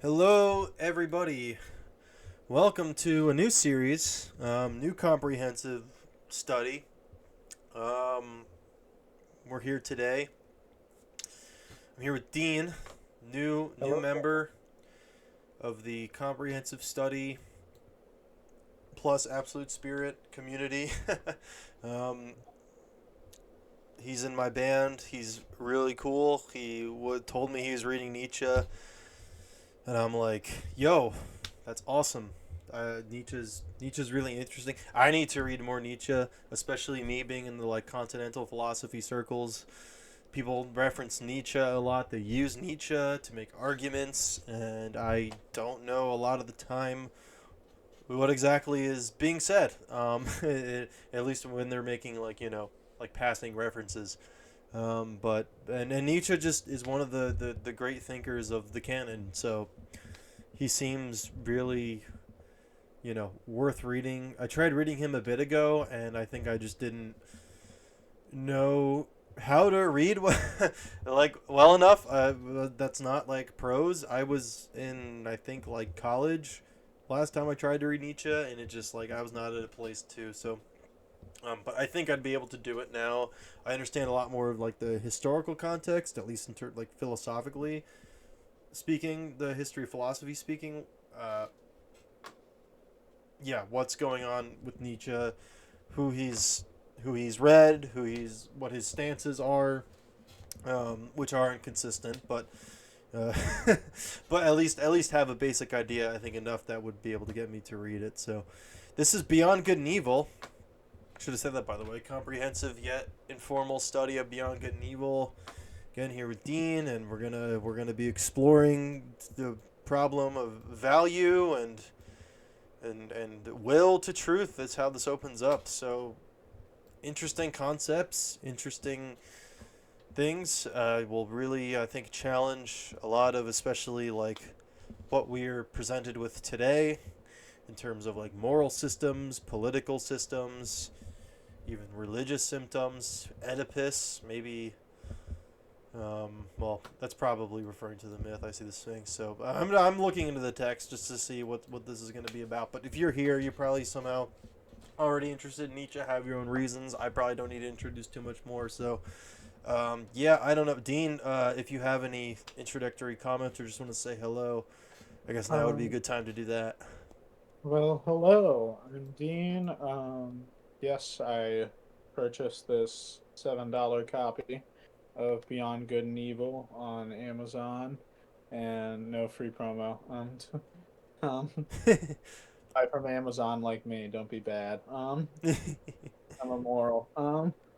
Hello, everybody. Welcome to a new series, new comprehensive study. Um, we're here today. I'm here with Dean, new Hello. member of the comprehensive study plus absolute spirit community. um, he's in my band. He's really cool. Told me he was reading Nietzsche, and I'm like, "Yo, that's awesome." Nietzsche's really interesting. I need to read more Nietzsche, especially me being in the continental philosophy circles. People reference Nietzsche a lot. They use Nietzsche to make arguments, and I don't know a lot of the time what exactly is being said. At least when they're making like passing references. But Nietzsche just is one of the great thinkers of the canon. So he seems really worth reading. I tried reading him a bit ago, and I think I just didn't know how to read like well enough. That's not like prose. I was in, I think, like college last time I tried to read Nietzsche, and it just like I was not at a place to. But I think I'd be able to do it now. I understand a lot more of like the historical context, at least like philosophically speaking, the history of philosophy speaking. Uh, yeah, what's going on with Nietzsche, who he's who he's read, what his stances are, which are inconsistent, but uh, but at least have a basic idea. I think enough that would be able to get me to read it. So this is Beyond Good and Evil. Should have said that, by the way. Comprehensive yet informal study of Beyond Good and Evil. Again, here with Dean, and we're gonna be exploring the problem of value and will to truth. That's how this opens up. So interesting concepts, interesting things. Will really, I think, challenge a lot of, especially like what we're presented with today in terms of like moral systems, political systems, even religious symptoms. Oedipus, maybe. Well, that's probably referring to the myth. I see this thing. So I'm looking into the text just to see what this is going to be about. But if you're here, you probably somehow already interested in Nietzsche, have your own reasons. I probably don't need to introduce too much more. So, yeah, I don't know. Dean, if you have any introductory comments or just want to say hello, I guess now would be a Um, good time to do that. hello. I'm Dean. Yes, I purchased this $7 copy of Beyond Good and Evil on Amazon, and no free promo. Um, buy from Amazon like me. Don't be bad. I'm immoral.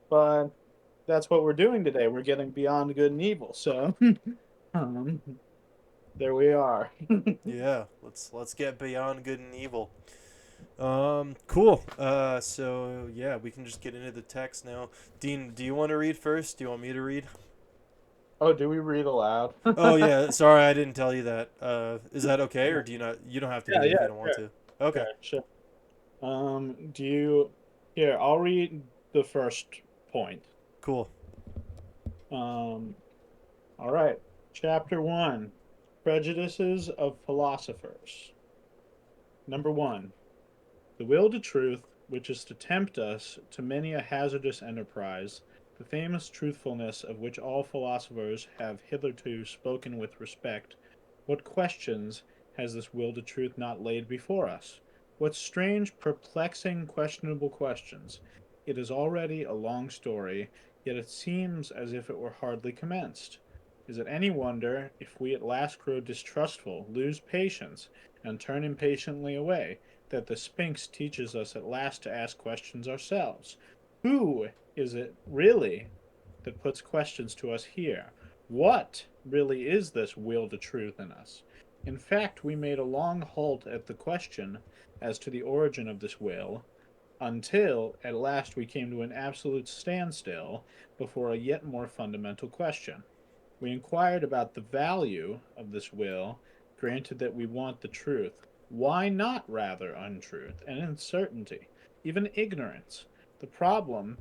But that's what we're doing today. We're getting Beyond Good and Evil. So, um, there we are. Yeah, let's get beyond good and evil. Cool. So yeah, we can just get into the text now. Dean, do you want to read first? Do you want me to read? Oh, do we read aloud? Oh yeah, sorry, I didn't tell you that. Is that okay, Yeah, or do you not? You don't have to yeah, do it if you yeah, don't want sure, to. Okay, sure. Do you, here, I'll read the first point. cool. Um, all right. Chapter 1, Prejudices of Philosophers. Number 1, the will to truth, which is to tempt us to many a hazardous enterprise, the famous truthfulness of which all philosophers have hitherto spoken with respect. What questions has this will to truth not laid before us? What strange, perplexing, questionable questions! It is already a long story, yet it seems as if it were hardly commenced. Is it any wonder if we at last grow distrustful, lose patience, and turn impatiently away, that the Sphinx teaches us at last to ask questions ourselves? Who is it really that puts questions to us here? What really is this will to truth in us? In fact, we made a long halt at the question as to the origin of this will, until at last we came to an absolute standstill before a yet more fundamental question. We inquired about the value of this will, granted that we want the truth. Why not rather untruth and uncertainty, even ignorance? The problem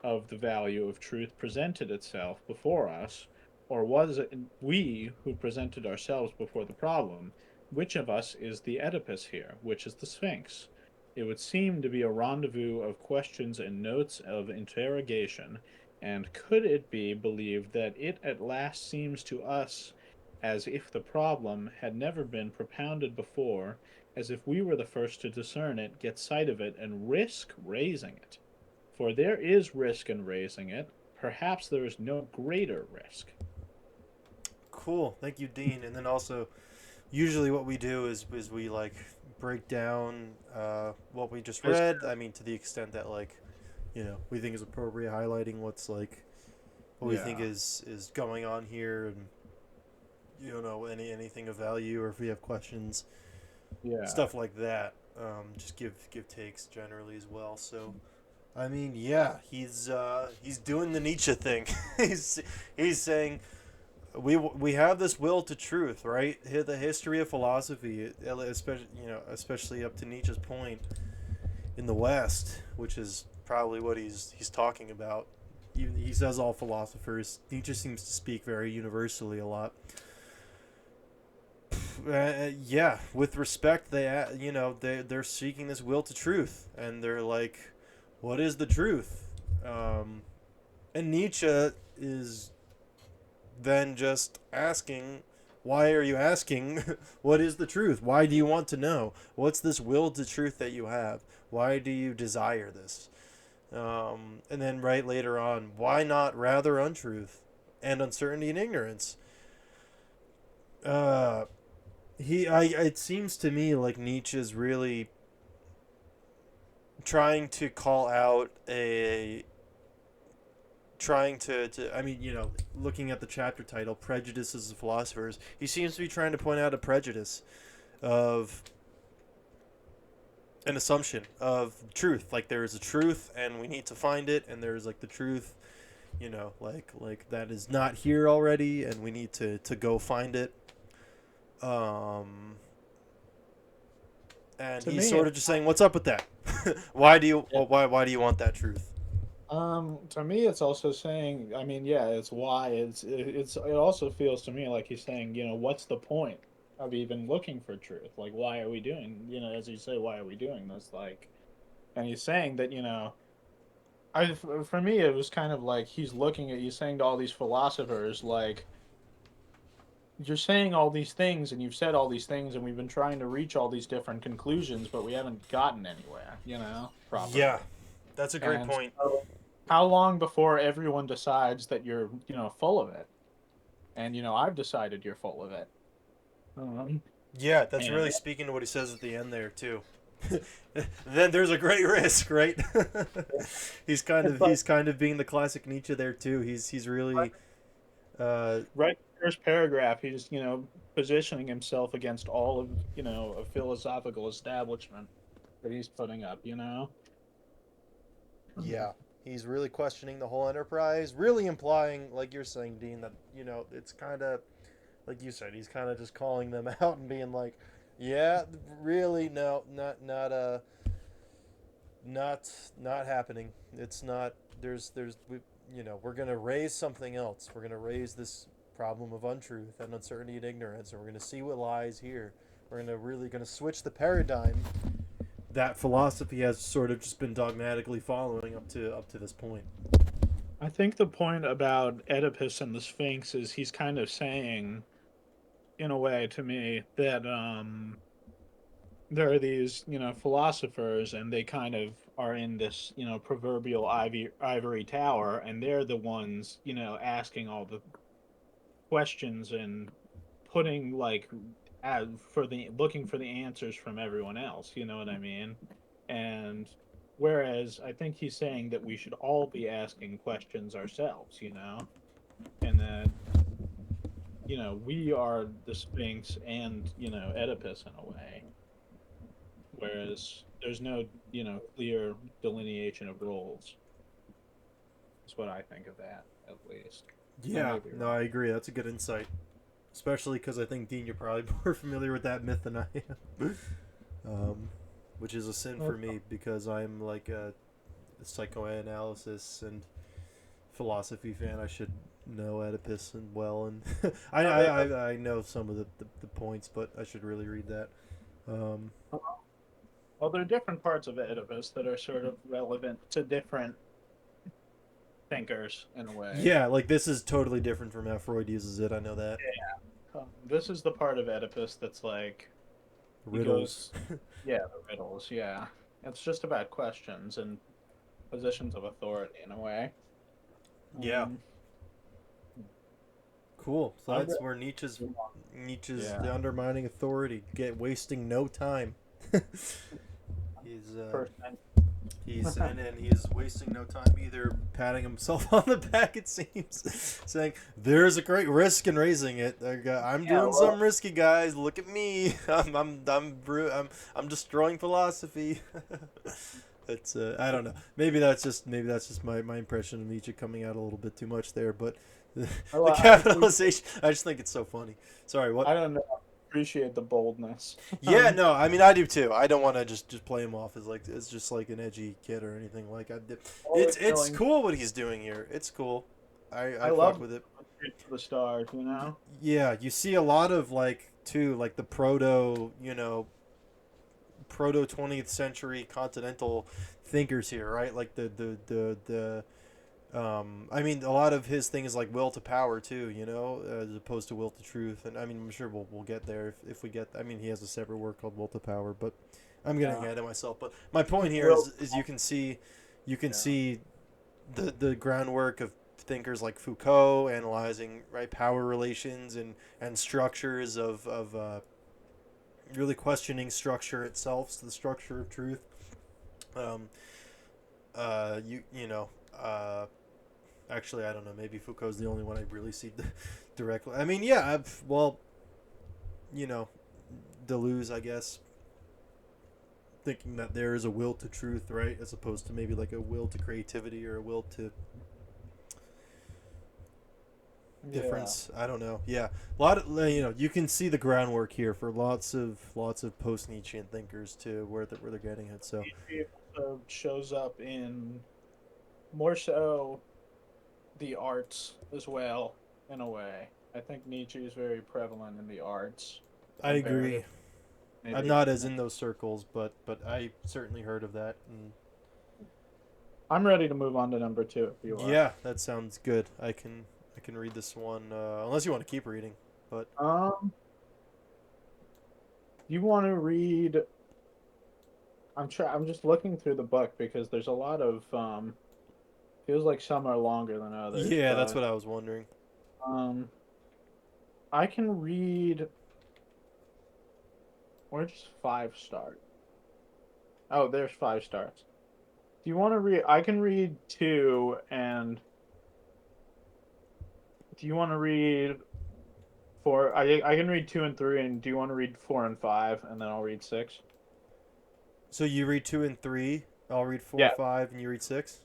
of the value of truth presented itself before us. Or was it we who presented ourselves before the problem? Which of us is the Oedipus here? Which is the Sphinx? It would seem to be a rendezvous of questions and notes of interrogation, and could it be believed that it at last seems to us as if the problem had never been propounded before, as if we were the first to discern it, get sight of it, and risk raising it? For there is risk in raising it. Perhaps there is no greater risk. Cool. Thank you, Dean. And then also, usually what we do is we like break down what we just As read. I mean, to the extent that like, we think is appropriate, highlighting what's like what we think Yeah, is going on here, and anything of value, or if we have questions, yeah. stuff like that. Just give takes generally as well. So I mean, yeah, he's doing the Nietzsche thing. he's he's saying we have this will to truth, right? The history of philosophy, especially up to Nietzsche's point in the West, which is probably what he's talking about. He says all philosophers. Nietzsche seems to speak very universally a lot. Yeah, with respect, they're seeking this will to truth, and they're like, what is the truth? And Nietzsche is then just asking, why are you asking? What is the truth? Why do you want to know? What's this will to truth that you have? Why do you desire this? And then right later on, why not rather untruth and uncertainty and ignorance? Uh, it seems to me like Nietzsche's really trying to call out a trying to I mean, looking at the chapter title, Prejudices of Philosophers, he seems to be trying to point out a prejudice of an assumption of truth. Like there is a truth and we need to find it, and there's like the truth, like that is not here already and we need to go find it. Um and To he's me, sort of just saying, what's up with that? Why do you want that truth? to me, it's also saying. I mean, yeah, it's why. It also feels to me like he's saying, what's the point of even looking for truth? Like, why are we doing? As you say, why are we doing this? Like, and he's saying that, for me, it was kind of like he's saying to all these philosophers, like, you're saying all these things and you've said all these things and we've been trying to reach all these different conclusions, but we haven't gotten anywhere, Yeah, properly. that's a great And point. so how long before everyone decides that you're, full of it? And, I've decided you're full of it. Um, Yeah, that's and really speaking to what he says at the end there too. Then there's a great risk, right? he's kind it's of like he's kind of being the classic Nietzsche there too. He's really uh right in the first paragraph, he's, positioning himself against all of, a philosophical establishment that he's putting up. yeah, he's really questioning the whole enterprise, really implying, like you're saying, Dean, that it's kind of like you said, he's kind of just calling them out and being like, yeah, really, no, not not happening. It's not. We're gonna raise something else. We're gonna raise this problem of untruth and uncertainty and ignorance, and we're gonna see what lies here. We're gonna switch the paradigm that philosophy has sort of just been dogmatically following up to this point. I think the point about Oedipus and the Sphinx is he's kind of saying, in a way, to me, that there are these, philosophers, and they kind of are in this, proverbial ivory tower, and they're the ones, asking all the questions and putting like for the looking for the answers from everyone else. You know what I mean? And whereas I think he's saying that we should all be asking questions ourselves. And that we are the Sphinx and Oedipus in a way, whereas there's no clear delineation of roles. That's what I think of that, at least. I Yeah, may be no, wrong. I agree. That's a good insight, especially because I think Dean, you're probably more familiar with that myth than I am, which is a sin for me because I'm like a psychoanalysis and philosophy fan. I should know Oedipus and well, and I, Oh, I, really? I I know some of the points, but I should really read that. Um, Well, there are different parts of Oedipus that are sort of relevant to different thinkers in a way. yeah, like this is totally different from how Freud uses it. I know that. This is the part of Oedipus that's like he Riddles. goes, yeah, the riddles, yeah. It's just about questions and positions of authority in a way. Yeah. Um, Cool. So I'm that's ready where to move on. Nietzsche's Yeah, undermining authority, get wasting no time. he's first he's and he is wasting no time either patting himself on the back. It seems, saying there's a great risk in raising it. I'm yeah, doing well, something risky, guys. Look at me. I'm destroying philosophy. It's I don't know. Maybe that's just my impression of Nietzsche coming out a little bit too much there, but the I think capitalization. I just think it's so funny. Sorry, what? I don't know. Appreciate the boldness. Yeah, no, I mean I do too. I don't want to just play him off as like it's just like an edgy kid or anything like I did. Always It's telling. cool what he's doing here. It's cool. I I fuck love with it. Shoot for the stars. You know. Yeah, you see a lot of like too like the proto 20th century continental thinkers here, right? Like the I mean, a lot of his thing is like will to power too, as opposed to will to truth. And I mean, I'm sure we'll get there if we get. I mean, he has a separate work called Will to Power, but I'm getting Yeah. ahead of myself. But my point here Will. is you can Yeah. see the groundwork of thinkers like Foucault analyzing right power relations and structures of really questioning structure itself, so the structure of truth. Um, you know. Actually, I don't know. Maybe Foucault's the only one I really see directly. I mean, yeah. Well, you know, Deleuze, I guess, thinking that there is a will to truth, right, as opposed to maybe like a will to creativity or a will to Yeah. difference. I don't know. Yeah, a lot of you can see the groundwork here for lots of post Nietzschean thinkers too, where they're getting it. So He also shows up in more so the arts as well, in a way. I think Nietzsche is very prevalent in the arts, I agree. comparative, I'm maybe. not as in those circles, but I certainly heard of that. And I'm ready to move on to number two if you are. yeah, that sounds good. I can read this one unless you want to keep reading. But Um, you want to read? I'm just looking through the book because there's a lot of feels like some are longer than others, yeah, that's but what I was wondering. um, I can read. Where does five start? Oh, there's five starts. Do you want to read? I can read two, and do you want to read four? I can read two and three, and do you want to read four and five, and then I'll read six? So you read 2 and 3. I'll read four, Yeah. 5, and you read 6.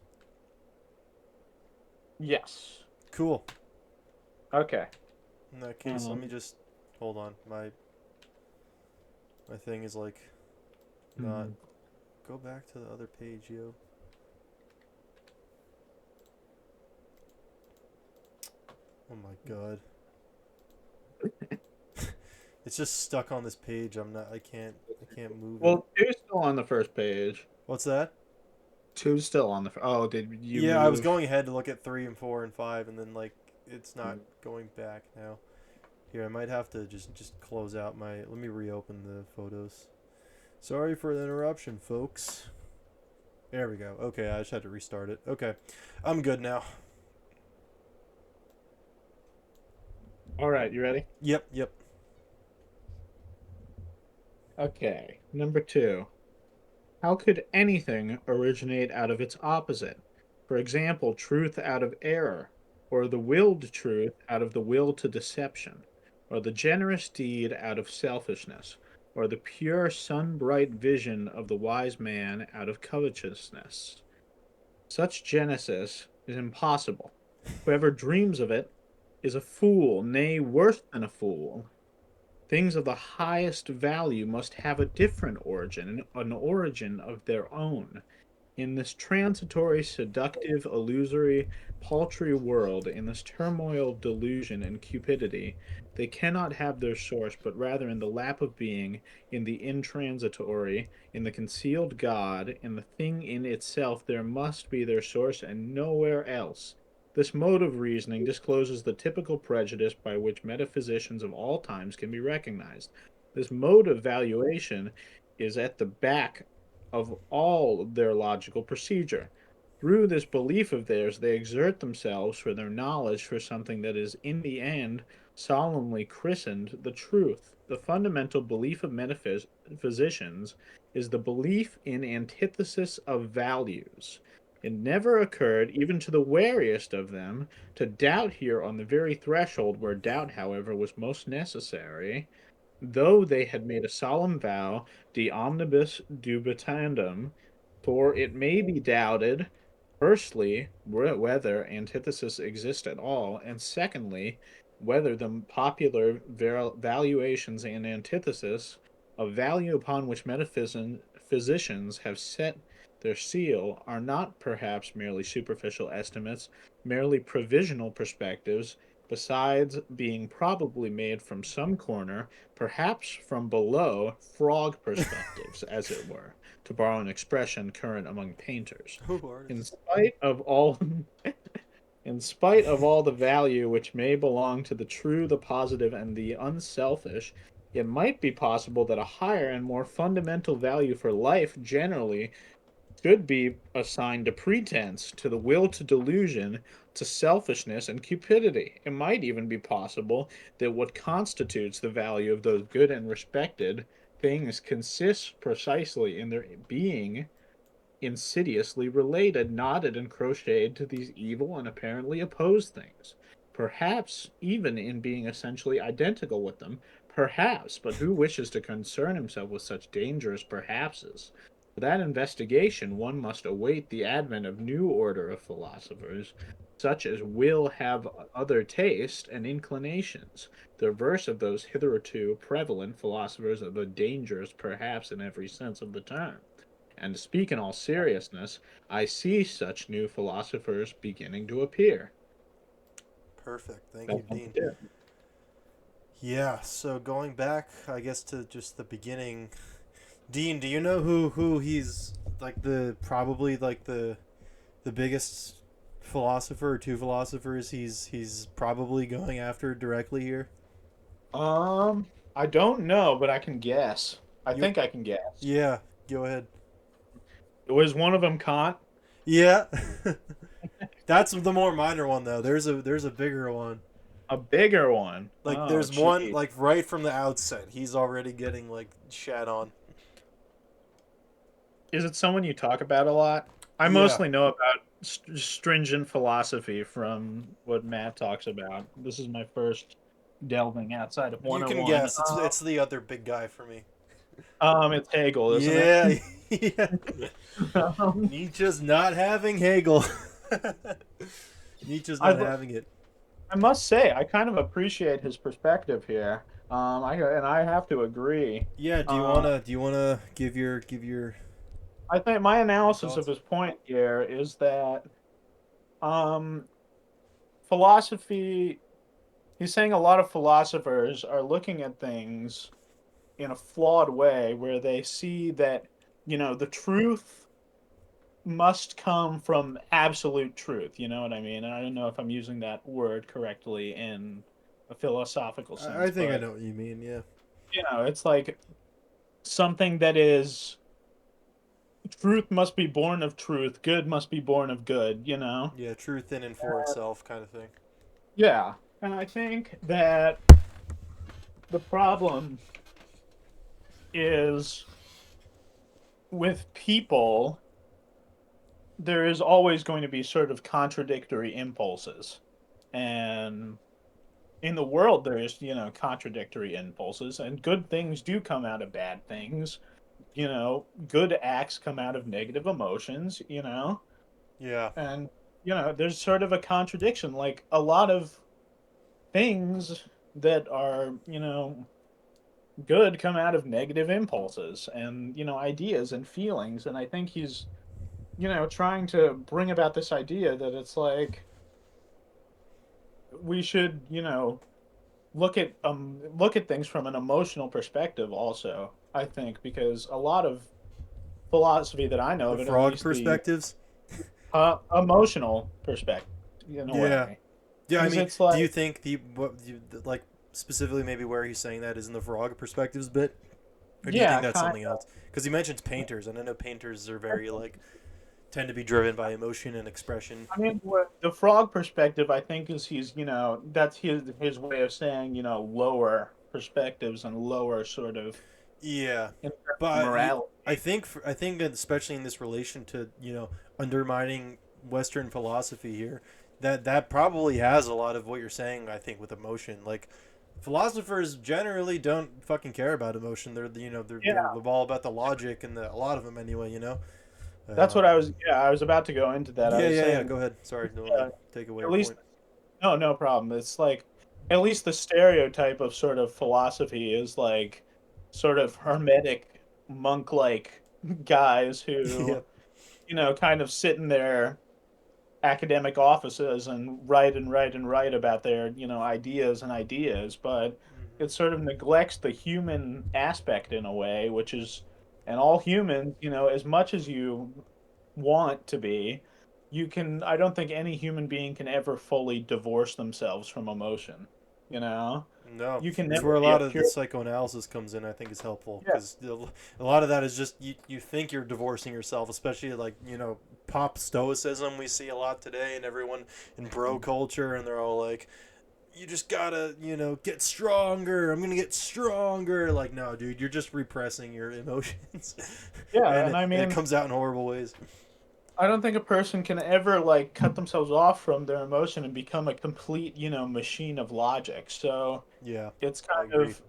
Yes. Cool. Okay. In that case, let me Um. just hold on. My thing is like not. hmm. Go back to the other page, yo. Oh my god. It's just stuck on this page. I'm not. I can't move it. Well, two's still on the first page. What's that? Two's still on the. Oh, did you Yeah, I was move? going ahead to look at 3 and 4 and 5, and then like it's not going back now. Here, I might have to just close out my. Let me reopen the photos. Sorry for the interruption, folks. There we go. Okay, I just had to restart it. Okay, I'm good now. All right, you ready? Yep, yep. Okay. Number two. How could anything originate out of its opposite? For example, truth out of error, or the willed truth out of the will to deception, or the generous deed out of selfishness, or the pure sun-bright vision of the wise man out of covetousness. Such genesis is impossible. Whoever dreams of it is a fool, nay, worse than a fool. Things of the highest value must have a different origin, an origin of their own. In this transitory, seductive, illusory, paltry world, in this turmoil of delusion and cupidity, they cannot have their source, but rather in the lap of being, in the intransitory, in the concealed God, in the thing in itself, there must be their source and nowhere else. This mode of reasoning discloses the typical prejudice by which metaphysicians of all times can be recognized. This mode of valuation is at the back of all their logical procedure. Through this belief of theirs, they exert themselves for their knowledge for something that is, in the end, solemnly christened the truth. The fundamental belief of metaphysicians is the belief in antithesis of values. It never occurred, even to the wariest of them, to doubt here on the very threshold where doubt, however, was most necessary, though they had made a solemn vow, de omnibus dubitandum, for it may be doubted, firstly, whether antithesis exists at all, and secondly, whether the popular valuations and antithesis of value upon which metaphysicians have set their seal are not perhaps merely superficial estimates, merely provisional perspectives, besides being probably made from some corner, perhaps from below, frog perspectives, as it were, to borrow an expression current among painters. Oh, In artist. spite of all in spite of all the value which may belong to the true, the positive, and the unselfish, it might be possible that a higher and more fundamental value for life generally should be assigned to pretense, to the will to delusion, to selfishness and cupidity. It might even be possible that what constitutes the value of those good and respected things consists precisely in their being insidiously related, knotted, and crocheted to these evil and apparently opposed things. Perhaps even in being essentially identical with them. Perhaps, but who wishes to concern himself with such dangerous perhapses? For that investigation, one must await the advent of new order of philosophers, such as will have other taste and inclinations, the reverse of those hitherto prevalent philosophers of the dangerous perhaps in every sense of the term. And to speak in all seriousness, I see such new philosophers beginning to appear. Perfect. Thank you, That's Dean. it. Yeah, so going back, I guess, to just the beginning, Dean, do you know who he's like the probably like the biggest philosopher or two philosophers he's probably going after directly here? I don't know, but I can guess. I You think I can guess. yeah, go ahead. Was one of them Kant? Yeah. That's the more minor one though. There's a bigger one. A bigger one. Like Oh, there's one gee. like right from the outset. He's already getting like shat on. Is it someone you talk about a lot? I Yeah. mostly know about stringent philosophy from what Matt talks about. This is my first delving outside of You can 101. guess. It's the other big guy for me. It's Hegel, isn't it? Yeah. Yeah. Nietzsche's not having Hegel. Nietzsche's I not having it. I must say, I kind of appreciate his perspective here. I have to agree. Yeah, Uh, do you wanna give your I think my analysis of thoughts? his point here is that um, philosophy. He's saying a lot of philosophers are looking at things in a flawed way, where they see that the truth must come from absolute truth. You know what I mean? And I don't know if I'm using that word correctly in a philosophical I sense, think I but know what you mean. Yeah. it's like something that is truth must be born of truth, good must be born of good. Yeah, truth in and for itself kind of thing. Yeah. And I think that the problem is with people, there is always going to be sort of contradictory impulses. And in the world, there is, contradictory impulses, and good things do come out of bad things. Good acts come out of negative emotions. Yeah. And there's sort of a contradiction, like a lot of things that are good come out of negative impulses and ideas and feelings. And I think he's trying to bring about this idea that it's like we should, look at things from an emotional perspective also, I think, because a lot of philosophy that I know The of it, at frog least the perspectives. emotional perspective in a Yeah. way, Yeah, I because mean, it's do you like, think like specifically maybe where he's saying that is in the frog perspectives bit, or do you think yeah, that's kind something else? Because he mentions painters, and I know painters are very like tend to be driven by emotion and expression. I mean, what the frog perspective, I think, is that's his way of saying, lower perspectives and lower sort of Yeah, in terms of but I morality. think I think that especially in this relation to undermining Western philosophy here, that probably has a lot of what you're saying. I think with emotion, like philosophers generally don't fucking care about emotion. They're Yeah, all about the logic and a lot of them anyway. that's what Um, I was about to go into that. I yeah, was yeah, yeah. saying, Go ahead. Sorry, don't want to uh, take away at your least point. no, no problem. It's like at least the stereotype of sort of philosophy is like sort of hermetic monk-like guys Yeah. who, kind of sit in their academic offices and write and write and write about their, ideas, but Hmm. it sort of neglects the human aspect in a way, which is, and all humans, as much as you want to be, I don't think any human being can ever fully divorce themselves from emotion, you know? No, You can it's never where a be a lot of the pure, psychoanalysis comes in. I think is helpful yeah. because a lot of that is just you think you're divorcing yourself, especially like pop stoicism we see a lot today, and everyone in bro culture, and they're all like, you just gotta get stronger. I'm gonna get stronger. Like no, dude, you're just repressing your emotions, Yeah, and and I it mean, comes out in horrible ways. I don't think a person can ever like cut themselves off from their emotion and become a complete, machine of logic. So Yeah, it's I kind agree. of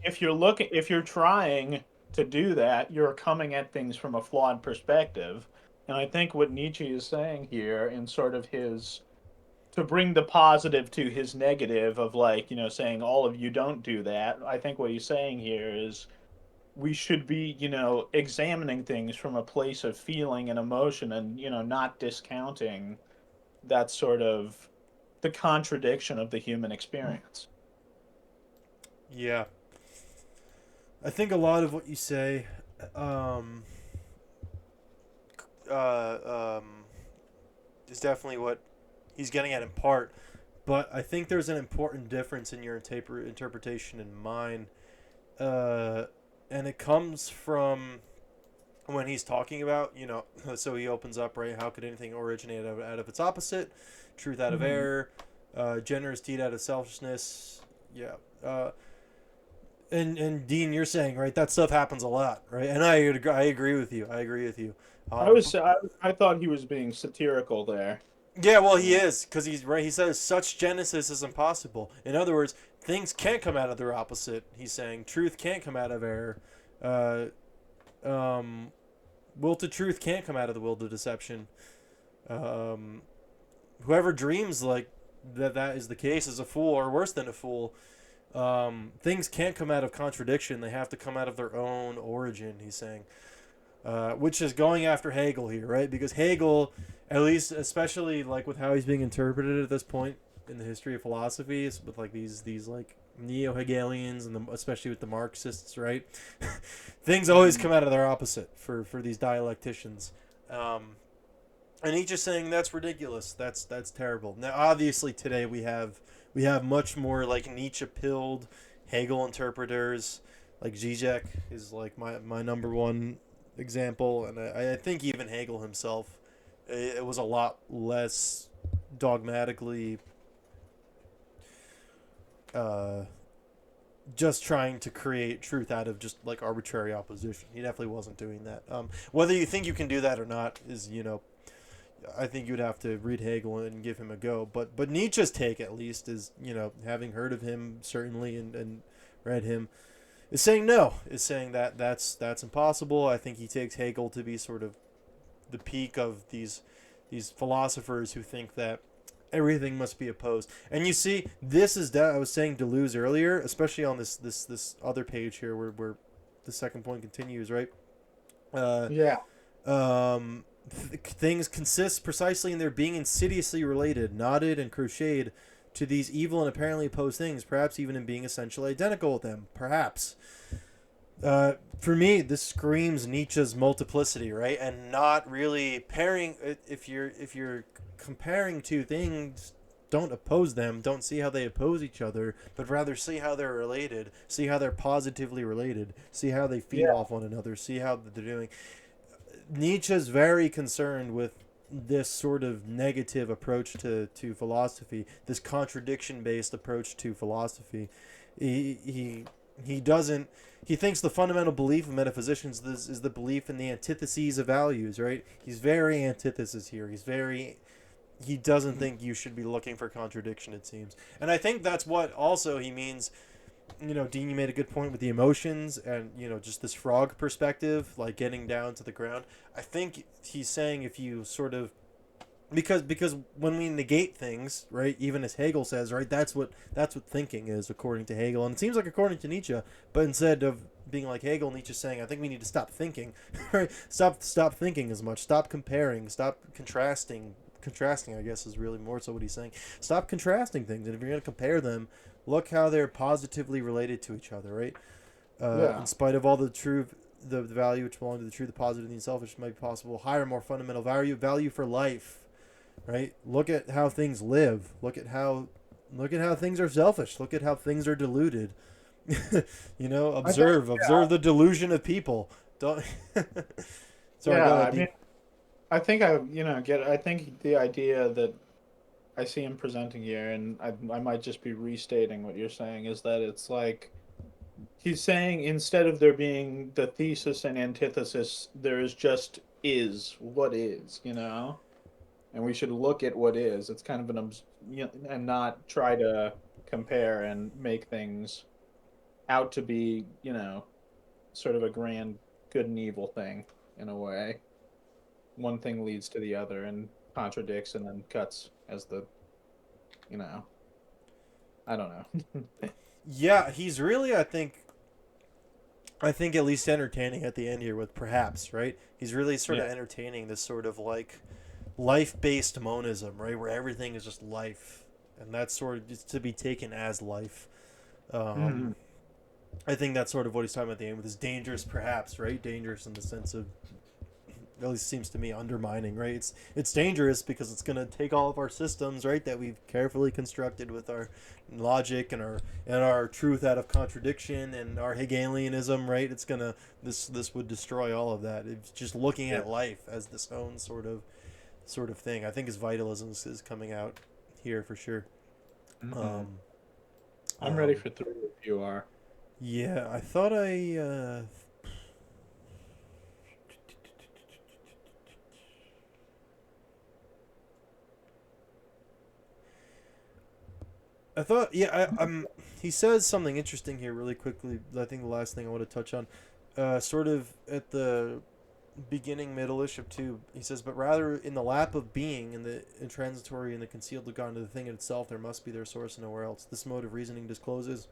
if you're trying to do that, you're coming at things from a flawed perspective. And I think what Nietzsche is saying here in sort of his to bring the positive to his negative of like, saying all of you don't do that. I think what he's saying here is we should be, examining things from a place of feeling and emotion and, not discounting that sort of the contradiction of the human experience. Yeah, I think a lot of what you say, um, is definitely what he's getting at in part. But I think there's an important difference in your interpretation and mine, uh, and it comes from when he's talking about So he opens up, right. How could anything originate out of its opposite? Truth out of Hmm. error, generous deed out of selfishness. Yeah. And Dean, you're saying right that stuff happens a lot, right? And I agree with you. I agree with you. I Um, was I thought he was being satirical there. Yeah, well, he Uh, is because he's right. He says such genesis is impossible. In other words, things can't come out of their opposite. He's saying truth can't come out of error. Uh, will to truth can't come out of the will to deception. Um, whoever dreams like that is the case is a fool or worse than a fool. Things can't come out of contradiction. They have to come out of their own origin. He's saying. Which is going after Hegel here, right? Because Hegel, at least, especially like with how he's being interpreted at this point in the history of philosophy, is with like these like neo-Hegelians and especially with the Marxists, right? Things always mhm. come out of their opposite for these dialecticians. Um, and he's just saying that's ridiculous. That's terrible. Now, obviously, today we have much more like Nietzsche pilled Hegel interpreters. Like Zizek is like my number one example, and I think even Hegel himself, it was a lot less dogmatically uh, just trying to create truth out of just like arbitrary opposition. He definitely wasn't doing that. Whether you think you can do that or not is I think you'd have to read Hegel and give him a go. But Nietzsche's take at least is having heard of him certainly and read him is saying no, is saying that that's impossible. I think he takes Hegel to be sort of the peak of these philosophers who think that everything must be opposed. And you see, this is that I was saying Deleuze earlier, especially on this other page here where the second point continues, right? Uh, Yeah. things consist precisely in their being insidiously related, knotted and crocheted to these evil and apparently opposed things, perhaps even in being essentially identical with them. Perhaps. For me, this screams Nietzsche's multiplicity, right? And not really pairing. If you're comparing two things, don't oppose them. Don't see how they oppose each other, but rather see how they're related. See how they're positively related. See how they feed Yeah. off one another. See how they're doing. Nietzsche's very concerned with this sort of negative approach to philosophy, this contradiction based approach to philosophy. He doesn't. He thinks the fundamental belief of metaphysicians is the belief in the antitheses of values. Right? He's very antithesis here. He doesn't think you should be looking for contradiction. It seems, and I think that's what also he means. Dean, you made a good point with the emotions and, just this frog perspective, like getting down to the ground. I think he's saying if you sort of because when we negate things, right, even as Hegel says, right, that's what thinking is according to Hegel, and it seems like according to Nietzsche, but instead of being like Hegel, Nietzsche's saying, I think we need to stop thinking, right? Stop thinking as much. Stop comparing. Stop contrasting. Contrasting, I guess, is really more so what he's saying. Stop contrasting things, and if you're going to compare them, look how they're positively related to each other, right? In Yeah. spite of all the value which belong to the true, the positive, and the unselfish, might be possible. Higher, more fundamental value for life, right? Look at how things live. Look at how things are selfish. Look at how things are deluded. I think, Observe the delusion of people. Don't. Sorry, go yeah, ahead, I Dean. mean, I think I, I think the idea that I see him presenting here, and I might just be restating what you're saying, is that it's like he's saying instead of there being the thesis and antithesis, there is just is what is, and we should look at what is. It's kind of and not try to compare and make things out to be, sort of a grand good and evil thing in a way. One thing leads to the other and contradicts and then cuts as you know, I don't know. Yeah, he's really, I think at least entertaining at the end here with perhaps, right? He's really sort Yeah. of entertaining this sort of like life-based monism, right, where everything is just life, and that's sort of just to be taken as life. Um, Mhm. I think that's sort of what he's talking about at the end with his dangerous, perhaps, right? Dangerous in the sense of, at least seems to me, undermining, right? It's dangerous because it's gonna take all of our systems, right, that we've carefully constructed with our logic and our truth out of contradiction and our Hegelianism, right? It's gonna this would destroy all of that. It's just looking Yeah. at life as this own sort of thing. I think his vitalism is coming out here for sure. Mhm. Um, I'm ready um, for three if you are. yeah, I thought yeah, he says something interesting here really quickly. I think the last thing I want to touch on, sort of at the beginning, middle-ish of two, he says, but rather in the lap of being, in the intransitory and the concealed have gone to the thing in itself, there must be their source and nowhere else. This mode of reasoning discloses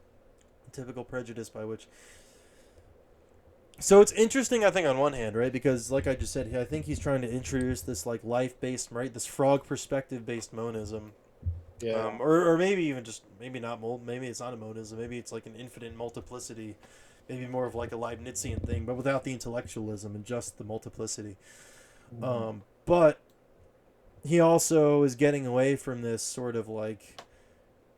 a typical prejudice by which. So it's interesting, I think, on one hand, right? Because, like I just said, I think he's trying to introduce this like life-based, right? This frog perspective-based monism, Yeah. or maybe even just maybe not maybe it's not a monism. Maybe it's like an infinite multiplicity, maybe more of like a Leibnizian thing, but without the intellectualism and just the multiplicity. Mhm. But he also is getting away from this sort of like.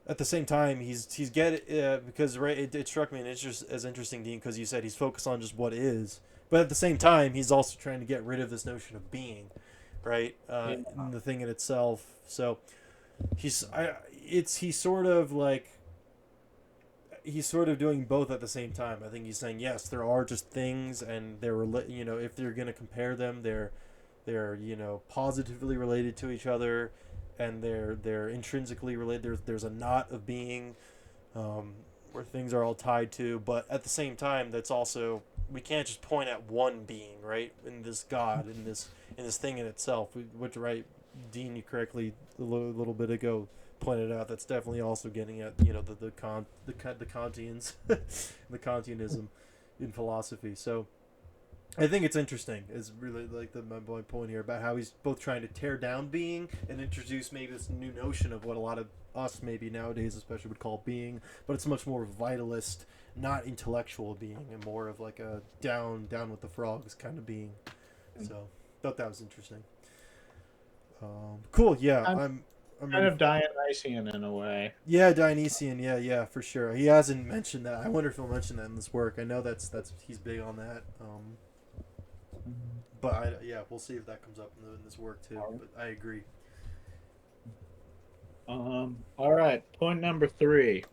At the same time, he's getting because right, it struck me as interesting, Dean, because you said he's focused on just what is, but at the same time, he's also trying to get rid of this notion of being, right, Yeah. in the thing in itself. So he's sort of like he's sort of doing both at the same time. I think he's saying yes, there are just things, and if they're gonna compare them, they're positively related to each other, and they're intrinsically related. There's a knot of being, where things are all tied to, but at the same time, that's also we can't just point at one being, right, in this God, in this thing in itself. Which, right, Dean, you correctly a little bit ago pointed out, that's definitely also getting at the Kantians, the Kantianism in philosophy. So I think it's interesting. Is really like my point here about how he's both trying to tear down being and introduce maybe this new notion of what a lot of us maybe nowadays especially would call being, but it's much more vitalist, not intellectual being, and more of like a down with the frogs kind of being. So thought that was interesting. Cool. Yeah, I'm I'm kind ready. of Dionysian in a way. Yeah, Dionysian. Yeah, yeah, for sure. He hasn't mentioned that. I wonder if he'll mention that in this work. I know that's he's big on that. But yeah, we'll see if that comes up in this work too. But I agree. All right, point number three.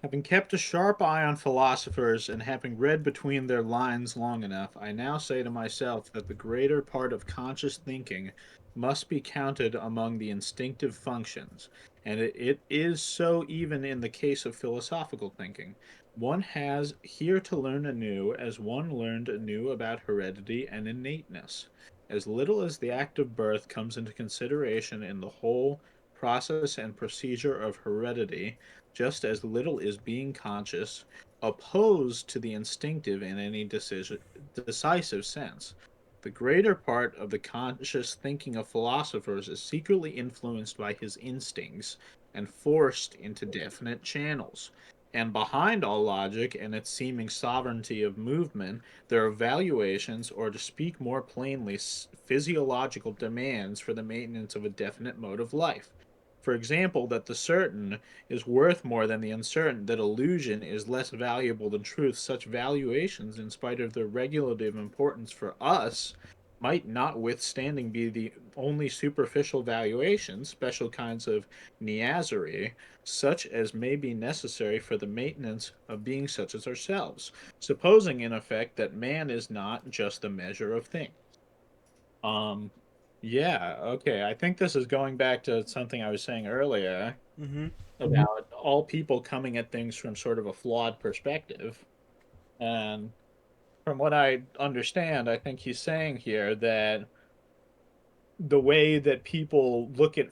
Having kept a sharp eye on philosophers and having read between their lines long enough, I now say to myself that the greater part of conscious thinking must be counted among the instinctive functions, and it is so even in the case of philosophical thinking. One has here to learn anew as one learned anew about heredity and innateness. As little as the act of birth comes into consideration in the whole process and procedure of heredity, just as little is being conscious opposed to the instinctive in any decisive sense. The greater part of the conscious thinking of philosophers is secretly influenced by his instincts and forced into definite channels. And behind all logic and its seeming sovereignty of movement, there are valuations, or to speak more plainly, physiological demands for the maintenance of a definite mode of life. For example, that the certain is worth more than the uncertain, that illusion is less valuable than truth. Such valuations, in spite of their regulative importance for us, might notwithstanding be the only superficial valuations, special kinds of niazery, such as may be necessary for the maintenance of beings such as ourselves, supposing in effect that man is not just the measure of things. Um, yeah, okay. I think this is going back to something I was saying earlier Mm-hmm. about all people coming at things from sort of a flawed perspective. And from what I understand, I think he's saying here that the way that people look at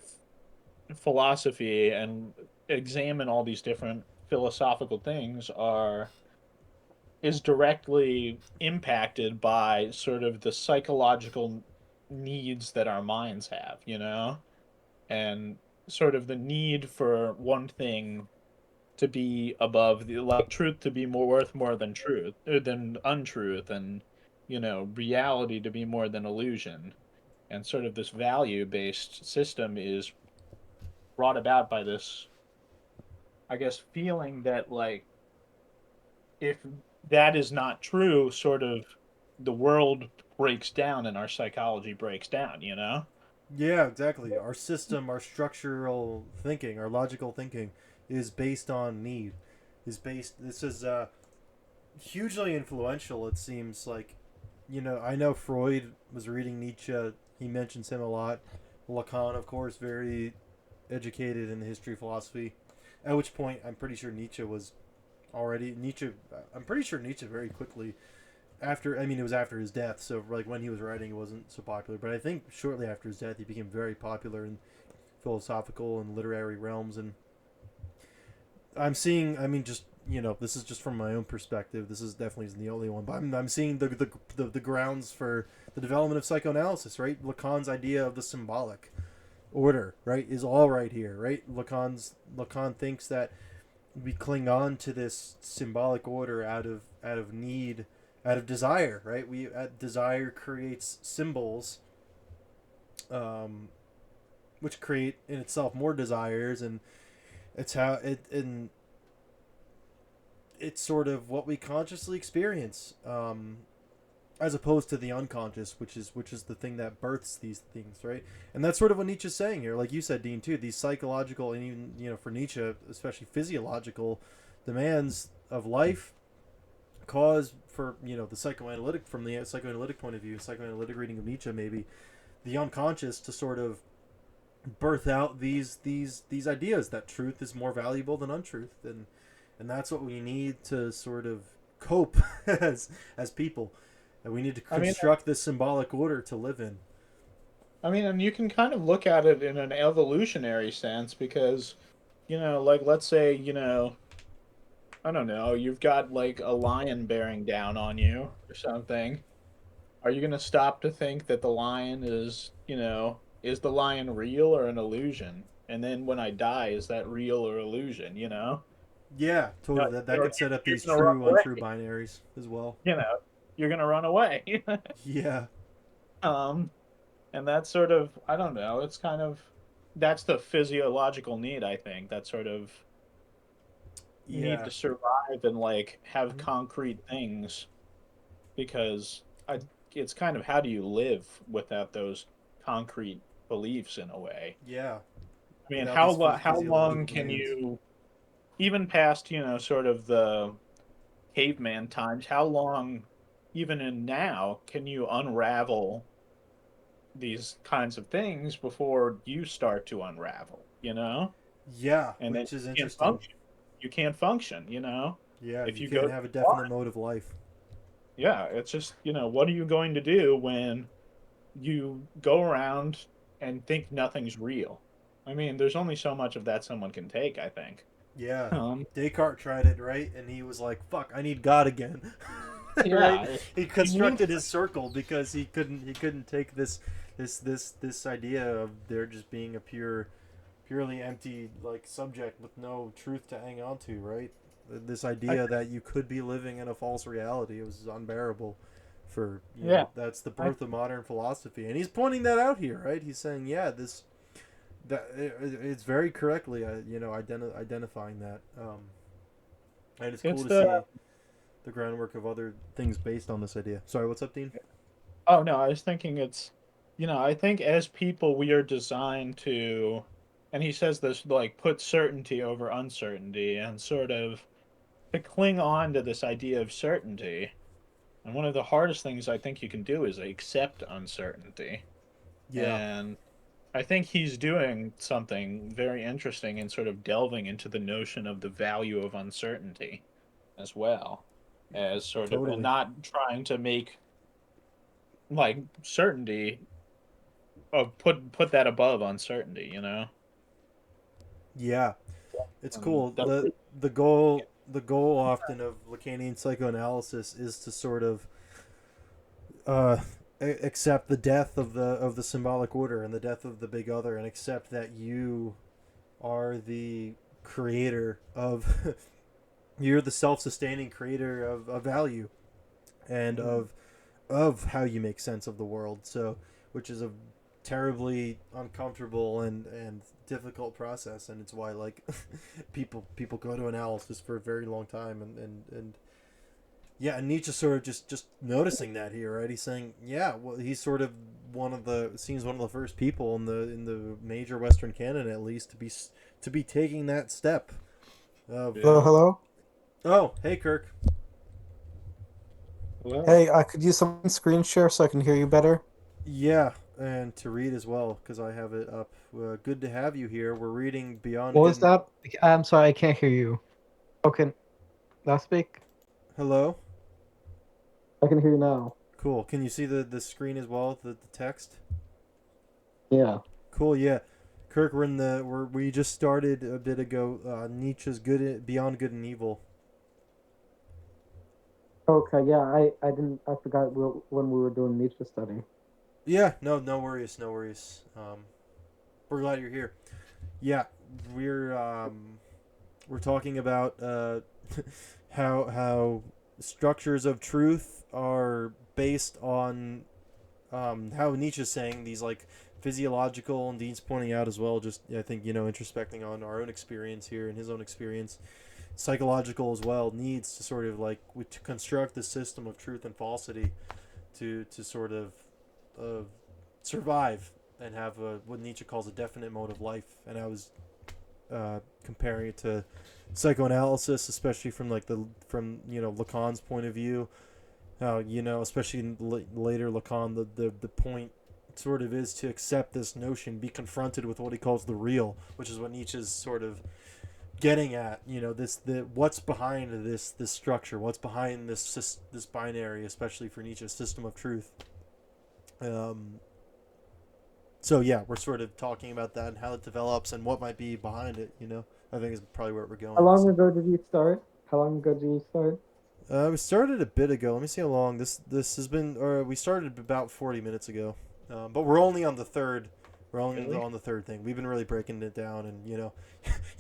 philosophy and examine all these different philosophical things are is directly impacted by sort of the psychological needs that our minds have, you know? And sort of the need for one thing to be above the like truth to be more worth more than truth than untruth, and reality to be more than illusion, and sort of this value based system is brought about by this, I guess, feeling that like if that is not true, sort of the world breaks down and our psychology breaks down. Yeah, exactly. Our system, our structural thinking, our logical thinking, is based on need. Is based. This is hugely influential. It seems like, I know Freud was reading Nietzsche. He mentions him a lot. Lacan, of course, very educated in the history of philosophy. At which point, I'm pretty sure Nietzsche was already Nietzsche. I'm pretty sure Nietzsche very quickly after. I mean, it was after his death, so like when he was writing, it wasn't so popular. But I think shortly after his death, he became very popular in philosophical and literary realms. And I'm seeing. I mean, just this is just from my own perspective. This is definitely isn't the only one, but I'm seeing the grounds for the development of psychoanalysis. Right, Lacan's idea of the symbolic order, right, is all right here. Right, Lacan thinks that we cling on to this symbolic order out of need, out of desire. Right, desire creates symbols, um, which create in itself more desires, and it's how it and it's sort of what we consciously experience, as opposed to the unconscious, which is the thing that births these things, right? And that's sort of what Nietzsche's saying here, like you said, Dean, too. These psychological and even for Nietzsche, especially physiological demands of life cause for the psychoanalytic from the psychoanalytic point of view, psychoanalytic reading of Nietzsche, maybe the unconscious to sort of birth out these ideas that truth is more valuable than untruth, and that's what we need to sort of cope as people, and we need to I mean, construct this symbolic order to live in. and you can kind of look at it in an evolutionary sense because, like let's say, I don't know, you've got like a lion bearing down on you or something. Are you going to stop to think that the lion is, is the lion real or an illusion? And then when I die, is that real or illusion, Yeah, No, totally. That could set up you're these going to run true untrue away, binaries as well. you know, you're going to run away. Yeah, um, and that's sort of, I don't know, it's kind of, that's the physiological need, I think, that sort of need yeah. to survive and like have Mhm. concrete things because it's kind of how do you live without those concrete beliefs in a way? Yeah. I mean, Without these how long physiological can demands. you even past sort of the caveman times? How long, even in now, can you unravel these kinds of things before you start to unravel? Yeah, And then which is you can't interesting. function. You can't function. Yeah, if If you you go can't too have a far, definite mode of life. yeah, it's just what are you going to do when you go around and think nothing's real? I mean, there's only so much of that someone can take, I think. Yeah, Um, Descartes tried it, right? And he was like, "Fuck, I need God again." Right? yeah, He you need, constructed his circle because he couldn't take this idea of there just being a purely empty like subject with no truth to hang on to, right? This I idea think, that you could be living in a false reality, it was unbearable for, yeah, that's the I, birth of modern philosophy. And he's pointing that out here, right? He's saying, yeah, this that it's very correctly identifying that, and it's cool it's to the, see the groundwork of other things based on this idea. Sorry, what's up, Dean? oh no, I was thinking I think as people we are designed to, and he says this like put certainty over uncertainty and sort of to cling on to this idea of certainty. And one of the hardest things I think you can do is accept uncertainty. Yeah, And I think he's doing something very interesting in sort of delving into the notion of the value of uncertainty as well as sort of, and totally. not trying to make like certainty of put that above uncertainty. Yeah, it's And cool. that's The goal often of Lacanian psychoanalysis is to sort of uh, accept the death of the symbolic order and the death of the big other, and accept that you are the creator of you're the self-sustaining creator of value and mm, of how you make sense of the world. So, which is a terribly uncomfortable and difficult process, and it's why like people go to analysis for a very long time, and yeah, and Nietzsche sort of just noticing that here, right? He's saying, yeah, well, he's sort of seems one of the first people in the major Western canon, at least, to be taking that step of yeah. Hello, hello. oh, hey, Kirk. Well, Hey, I could use some screen share so I can hear you better. Yeah, and to read as well because I have it up. Good to have you here. We're reading Beyond What was Good. that? I'm sorry, I can't hear you. Okay, now speak. Hello. I can hear you now. Cool. Can you see the screen as well? The text. Yeah. Cool. Yeah. Kirk, we just started a bit ago. Nietzsche's Beyond Good and Evil. Okay, yeah, I didn't, I forgot when we were doing Nietzsche study. Yeah. No worries. No worries. We're glad you're here. Yeah. We're um we're talking about how structures of truth are based on how Nietzsche's saying these like physiological, and Dean's pointing out as well, just I think introspecting on our own experience here and his own experience, psychological as well, needs to sort of like to construct the system of truth and falsity to sort of uh, survive and have what Nietzsche calls a definite mode of life. And I was comparing it to psychoanalysis, especially from Lacan's point of view. How especially in later Lacan, the point sort of is to accept this notion, be confronted with what he calls the real, which is what Nietzsche's sort of getting at. What's behind this structure, what's behind this binary, especially for Nietzsche's system of truth. Um, so yeah, we're sort of talking about that and how it develops and what might be behind it. I think is probably where we're How going. long So ago did you start? How long ago did you start? We started a bit ago. Let me see how long this has been. Or we started about 40 minutes ago, but we're only on the third. We're only Really? on the third thing. We've been really breaking it down, and you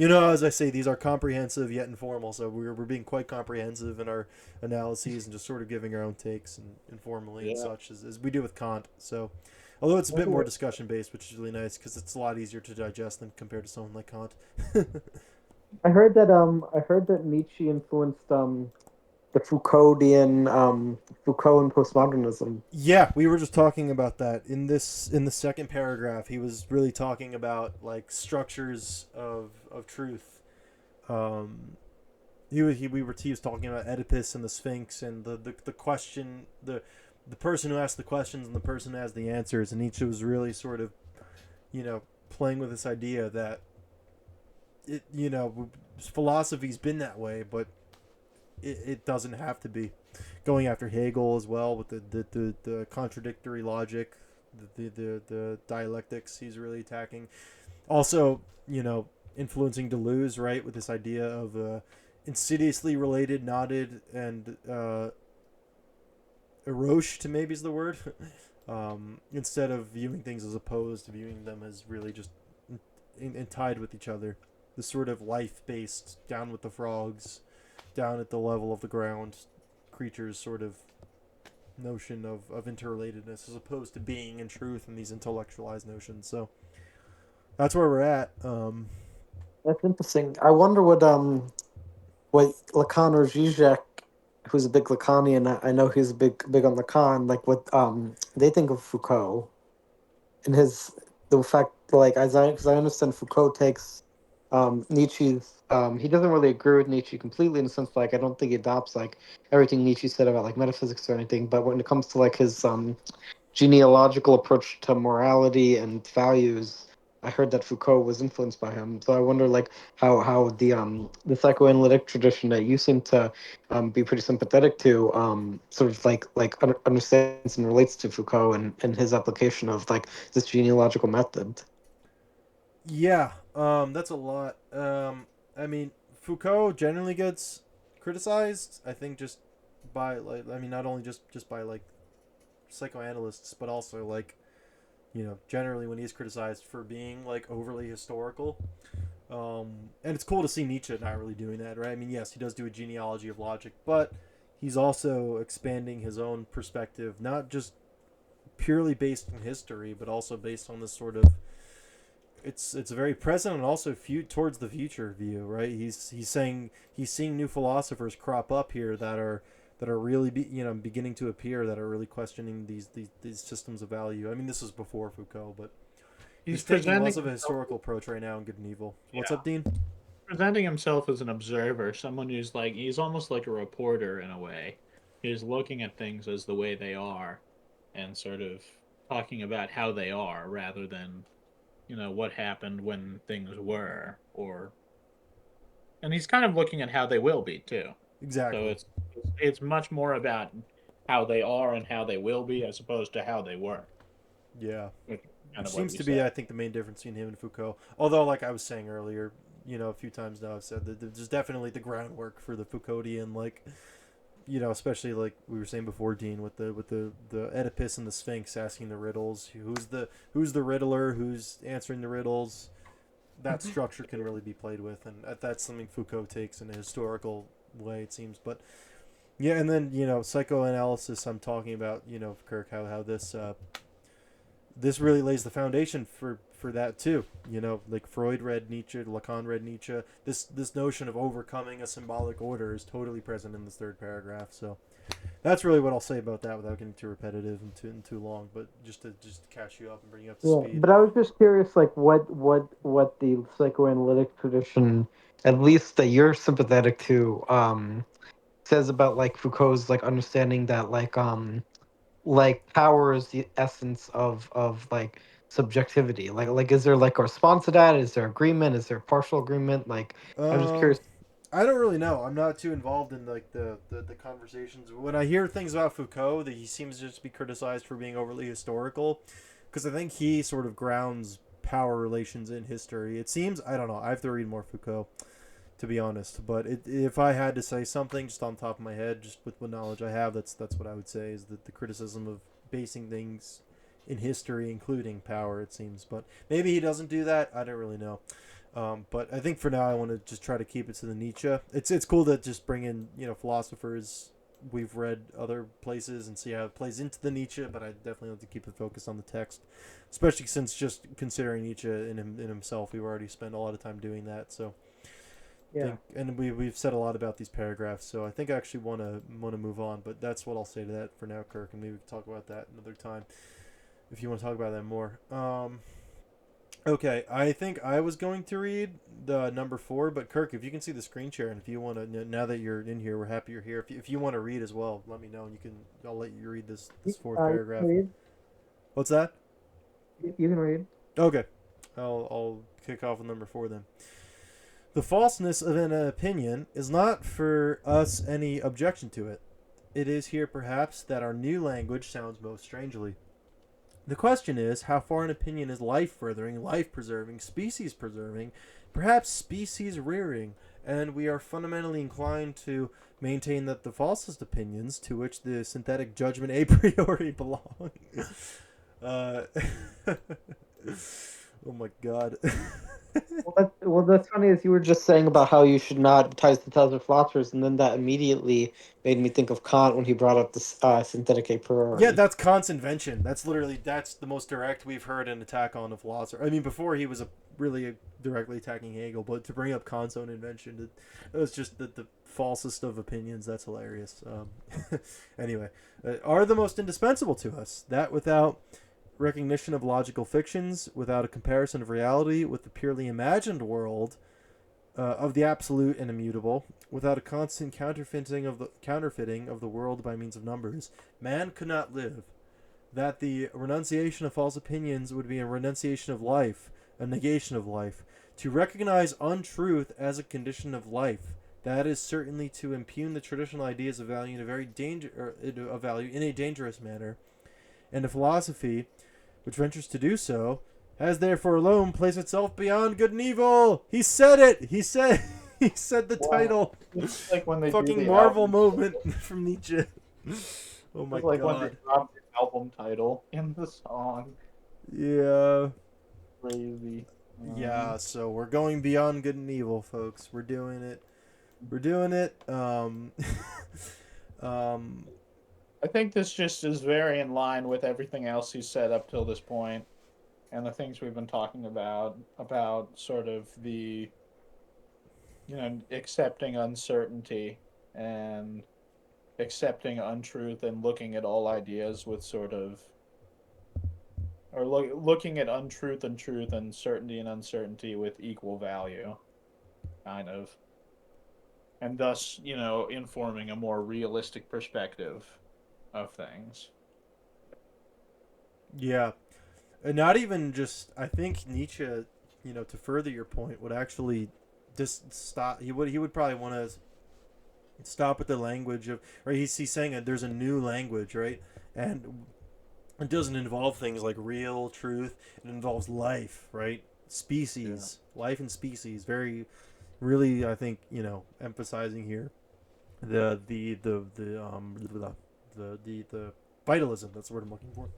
know, as I say, these are comprehensive yet informal. So we're being quite comprehensive in our analyses and just sort of giving our own takes and informally and Yeah. such as we do with Kant. So, although it's a bit Wonder more what- discussion based, which is really nice because it's a lot easier to digest than compared to someone like Kant. I heard that Nietzsche influenced the Foucauldian Foucault and postmodernism. Yeah, we were just talking about that in the second paragraph. He was really talking about like structures of truth. Um, he was talking about Oedipus and the Sphinx and the question the person who asked the questions and the person who has the answers. And Nietzsche was really sort of playing with this idea that philosophy's been that way, but it doesn't have to be. Going after Hegel as well with the contradictory logic, the dialectics he's really attacking. Also, influencing Deleuze, right, with this idea of insidiously related, knotted, and eroche, maybe is the word. Instead of viewing things as opposed, viewing them as really just tied with each other. This sort of life-based, down with the frogs, down at the level of the ground, creatures sort of notion of interrelatedness as opposed to being in truth and these intellectualized notions. So that's where we're at. That's interesting. I wonder what Lacan or Zizek, who's a big Lacanian, I know he's big on Lacan, like what they think of Foucault and his the fact like because I understand Foucault takes Nietzsche's he doesn't really agree with Nietzsche completely in the sense like I don't think he adopts like everything Nietzsche said about like metaphysics or anything, but when it comes to like his genealogical approach to morality and values, I heard that Foucault was influenced by him. So I wonder like how the psychoanalytic tradition that you seem to be pretty sympathetic to sort of understands and relates to Foucault and his application of like this genealogical method. Yeah, that's a lot. I mean, Foucault generally gets criticized. I think just by like, I mean, not only just by like psychoanalysts, but also like generally when he's criticized for being like overly historical. And it's cool to see Nietzsche not really doing that, right? I mean, yes, he does do a genealogy of logic, but he's also expanding his own perspective, not just purely based in history, but also based on this sort of it's a very present and also towards the future view, right? He's saying he's seeing new philosophers crop up here that are really beginning to appear that are really questioning these systems of value. I mean, this was before Foucault, but He's he's taking presenting less of a himself, historical approach right now in Good and Evil. What's yeah, up, Dean? presenting himself as an observer, someone who's like he's almost like a reporter in a way. He's looking at things as the way they are, and sort of talking about how they are rather than what happened when things were, or and he's kind of looking at how they will be too. So Exactly. it's much more about how they are and how they will be as opposed to how they were, Yeah. which is kind Which of what seems we to be, said. I think, the main difference between him and Foucault. Although, like I was saying earlier, a few times now I've said that there's definitely the groundwork for the Foucauldian, like, especially like we were saying before, Dean, with the Oedipus and the Sphinx asking the riddles. Who's the riddler? Who's answering the riddles? That structure can really be played with, and that's something Foucault takes in a historical way, it seems. But yeah, and then psychoanalysis. I'm talking about Kirk, how this really lays the foundation for that too. Like Freud read Nietzsche, Lacan read Nietzsche. This notion of overcoming a symbolic order is totally present in this third paragraph. So that's really what I'll say about that without getting too repetitive and too long. But just to catch you up and bring you up to Yeah, speed. but I was just curious, like what the psychoanalytic tradition, at least that you're sympathetic to, says about like Foucault's like understanding that like power is the essence of like subjectivity. Like is there like a response to that? Is there agreement? Is there partial agreement? Like I'm just Um, curious. I don't really know. I'm not too involved in like the conversations. When I hear things about Foucault, that he seems to just be criticized for being overly historical, because I think he sort of grounds power relations in history. It seems, I don't know. I have to read more Foucault. to be honest. But if I had to say something just on top of my head, just with what knowledge I have, that's what I would say is that the criticism of basing things in history, including power, it seems. But maybe he doesn't do that. I don't really know. But I think for now I want to just try to keep it to the Nietzsche. It's cool to just bring in philosophers we've read other places and see how it plays into the Nietzsche. But I definitely have to keep the focus on the text, especially since just considering Nietzsche in himself, we've already spent a lot of time doing that. So and we've said a lot about these paragraphs. So I think I actually want to move on. But that's what I'll say to that for now, Kirk, and maybe we can talk about that another time if you want to talk about that more. Okay, I think I was going to read the number 4, but Kirk, if you can see the screen share, and if you want to, now that you're in here, we're happy you're here. If you want to read as well, let me know, and I'll let you read this fourth paragraph. Read. What's that? You can read. Okay, I'll kick off with number 4 then. The falseness of an opinion is not for us any objection to it. It is here perhaps that our new language sounds most strangely. The question is how far an opinion is life-furthering, life-preserving, species-preserving, perhaps species-rearing, and we are fundamentally inclined to maintain that the falsest opinions, to which the synthetic judgment a priori belong. Oh my god. That's funny is you were just saying about how you should not ties the tales of philosophers, and then that immediately made me think of Kant when he brought up this synthetic a priori. Yeah, that's Kant's invention. That's the most direct we've heard an attack on a philosopher. I mean, before he was really directly attacking Hegel, but to bring up Kant's own invention, it was just the falsest of opinions. That's hilarious. Anyway, are the most indispensable to us. That without recognition of logical fictions, without a comparison of reality with the purely imagined world of the absolute and immutable, without a constant counterfeiting of the world by means of numbers, man could not live. That the renunciation of false opinions would be a renunciation of life, a negation of life. To recognize untruth as a condition of life, that is certainly to impugn the traditional ideas of value in a dangerous manner, and a philosophy which ventures to do so has therefore alone placed itself beyond good and evil. He said it. He said the title. It's like when they fucking do the Marvel album. moment from Nietzsche. Oh my It's like when god. they drop the album title in the song. Yeah. Crazy. Yeah, so we're going beyond good and evil, folks. We're doing it. I think this just is very in line with everything else he's said up till this point, and the things we've been talking about sort of the, accepting uncertainty and accepting untruth and looking at all ideas with sort of, or looking at untruth and truth and certainty and uncertainty with equal value, kind of, and thus, informing a more realistic perspective of things. Yeah. And not even just, I think Nietzsche, to further your point, would actually just stop. He would probably want to stop at the language of, right? He's saying that there's a new language, right? And it doesn't involve things like real truth. It involves life, right? Species, life and species. Very, really, I think, emphasizing here the vitalism. That's the word I'm looking for.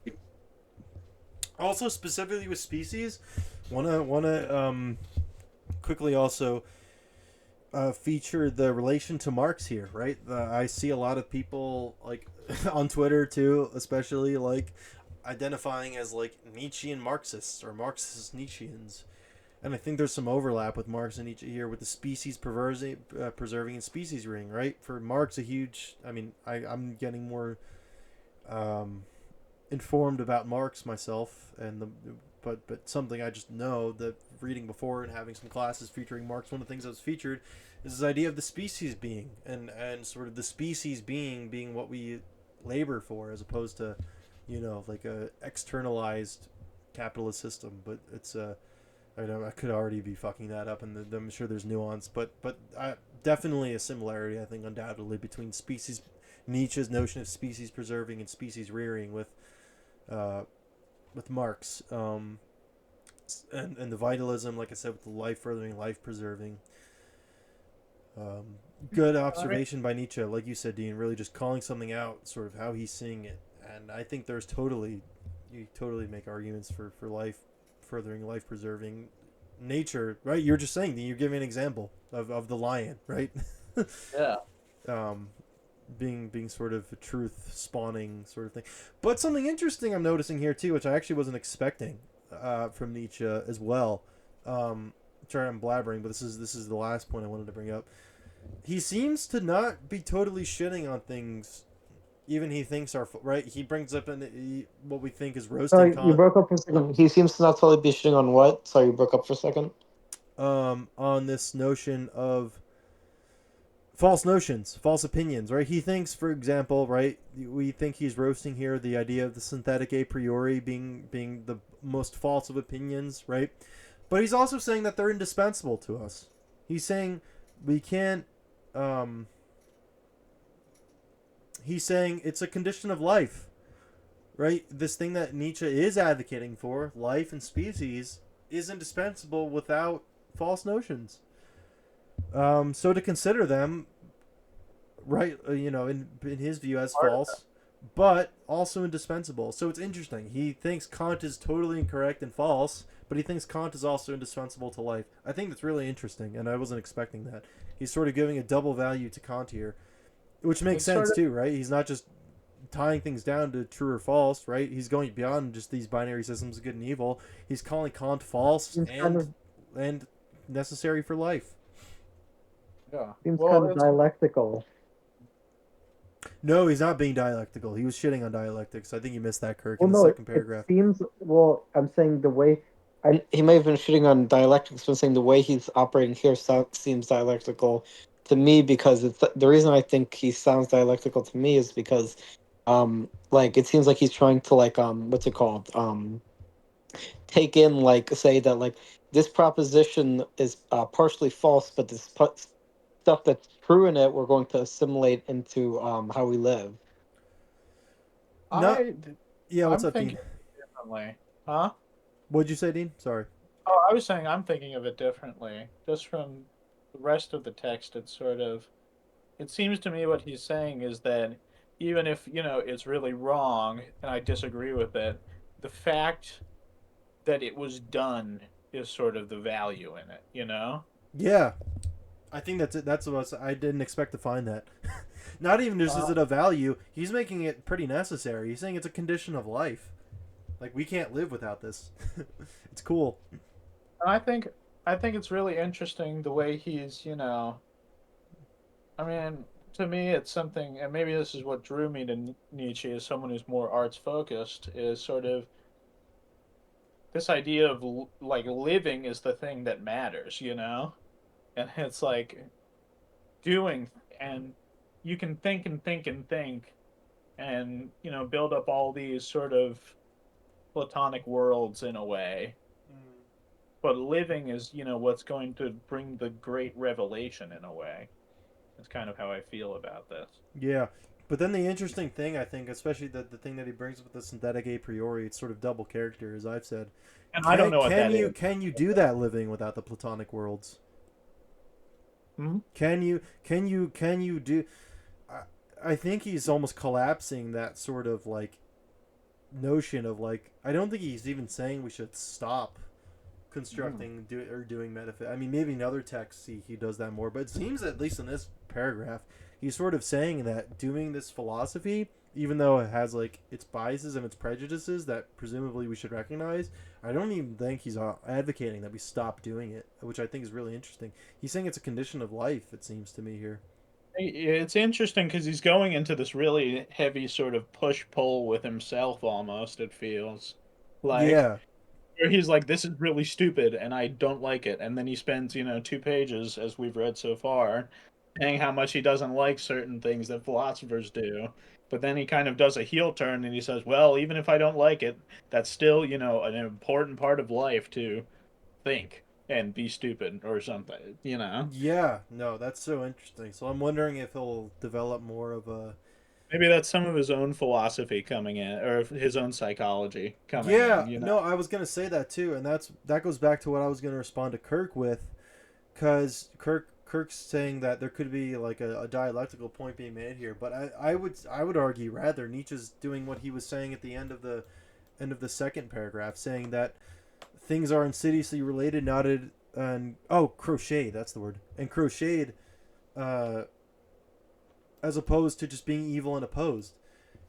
Also, specifically with species, wanna quickly also feature the relation to Marx here, right? I see a lot of people like on Twitter too, especially like identifying as like Nietzschean Marxists or Marxist Nietzscheans, and I think there's some overlap with Marx and Nietzsche here with the species preserving and species ring, right? For Marx, a huge. I mean, I'm getting more informed about Marx myself, and but something I just know that reading before and having some classes featuring Marx, one of the things that was featured is this idea of the species being and sort of the species being what we labor for, as opposed to like a externalized capitalist system. But it's I know I could already be fucking that up, and I'm sure there's nuance, but definitely a similarity, I think, undoubtedly, between Nietzsche's notion of species preserving and species rearing with Marx, and the vitalism, like I said, with the life furthering, life preserving. Um, Good I mean, observation by Nietzsche, like you said, Dean. Really, just calling something out, sort of how he's seeing it, and I think there's totally, you totally make arguments for life, furthering life preserving nature, right? You're just saying that you're giving an example of the lion, right? yeah. um, being sort of a truth spawning sort of thing. But something interesting I'm noticing here too, which I actually wasn't expecting from Nietzsche as well. Sorry, I'm blabbering, but this is the last point I wanted to bring up. He seems to not be totally shitting on things. Even he thinks are right. He brings up what we think is roasting Sorry, you Kant broke up for a second. He seems to not totally be shitting on what? Sorry, you broke up for a second. on this notion of false notions, false opinions, right? He thinks, for example, right, we think he's roasting here the idea of the synthetic a priori being the most false of opinions, right? But he's also saying that they're indispensable to us. He's saying we can't. Um, he's saying it's a condition of life, right? This thing that Nietzsche is advocating for, life and species, is indispensable without false notions. So to consider them, right, in his view as false, but also indispensable. So it's interesting. He thinks Kant is totally incorrect and false, but he thinks Kant is also indispensable to life. I think that's really interesting, and I wasn't expecting that. He's sort of giving a double value to Kant here, which makes It's sort sense of too, right? He's not just tying things down to true or false, right? He's going beyond just these binary systems of good and evil. He's calling Kant false Seems kind of and necessary for life. yeah. seems Well, kind of it's dialectical. No, he's not being dialectical. He was shitting on dialectics. I think you missed that, Kirk, Well, in the no, second it paragraph. seems. Well, I'm saying the way. He may have been shitting on dialectics, but I'm saying the way he's operating here seems dialectical to me because it's the reason I think he sounds dialectical to me is because, like it seems like he's trying to like what's it called take in like say that like this proposition is partially false, but this stuff that's true in it we're going to assimilate into how we live. No, I yeah. What's I'm up, Dean? thinking differently. Huh? What'd you say, Dean? Sorry. Oh, I was saying I'm thinking of it differently. Just from the rest of the text, it's sort of it seems to me what he's saying is that even if, it's really wrong and I disagree with it, the fact that it was done is sort of the value in it, you know? Yeah, I think that's it. That's what I didn't expect to find that. Not even just is Uh, it a value. He's making it pretty necessary. He's saying it's a condition of life. Like we can't live without this. It's cool. and I think it's really interesting the way he's. I mean, to me, it's something, and maybe this is what drew me to Nietzsche as someone who's more arts focused, is sort of this idea of like living is the thing that matters, and it's like doing, and you can think and think and think, and build up all these sort of platonic worlds in a way. But living is, what's going to bring the great revelation in a way. That's kind of how I feel about this. Yeah. But then the interesting thing, I think, especially the thing that he brings with the synthetic a priori, it's sort of double character, as I've said. And I don't Can know what can that you is. can you do that living without the platonic worlds? Hmm? Can you do? I think he's almost collapsing that sort of like notion of like. I don't think he's even saying we should stop Mm. constructing or doing metaphysics. I mean, maybe in other texts he does that more, but it seems at least in this paragraph he's sort of saying that doing this philosophy, even though it has like its biases and its prejudices that presumably we should recognize, I don't even think he's advocating that we stop doing it, which I think is really interesting. He's saying it's a condition of life. It seems to me here. It's interesting because he's going into this really heavy sort of push pull with himself almost, it feels like. Yeah, Where he's like, this is really stupid and I don't like it. And then he spends, 2 pages, as we've read so far, saying how much he doesn't like certain things that philosophers do. But then he kind of does a heel turn and he says, well, even if I don't like it, that's still, an important part of life to think and be stupid or something. yeah. No, that's so interesting. So I'm wondering if he'll develop more of a. Maybe that's some of his own philosophy coming in, or his own psychology coming Yeah, in. no, I was gonna say that too, and that goes back to what I was gonna respond to Kirk with, because Kirk Kirk's saying that there could be like a dialectical point being made here, but I would argue rather Nietzsche's doing what he was saying at the end of the second paragraph, saying that things are insidiously related, knotted, and crocheted. That's the word. And crocheted, uh, as opposed to just being evil and opposed.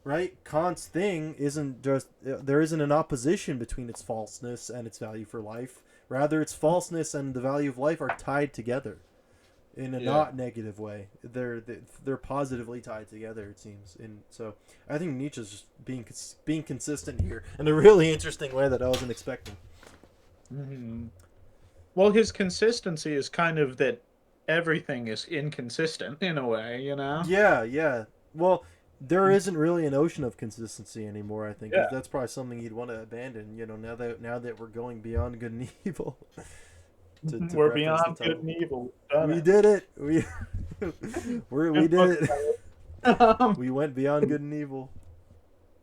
Right? Kant's thing isn't just there isn't an opposition between its falseness and its value for life. Rather, its falseness and the value of life are tied together in a not negative way. They're positively tied together. It seems. And so I think Nietzsche's just being consistent here in a really interesting way that I wasn't expecting. Mm-hmm. Well, his consistency is kind of that everything is inconsistent in a way, you know? Yeah, yeah. Well, there isn't really a notion of consistency anymore. I think Yeah. that's probably something you'd want to abandon. Now that we're going beyond good and evil. To We're reference the beyond good title. and evil. We've done We it. did it. We did it. Um, We went beyond good and evil.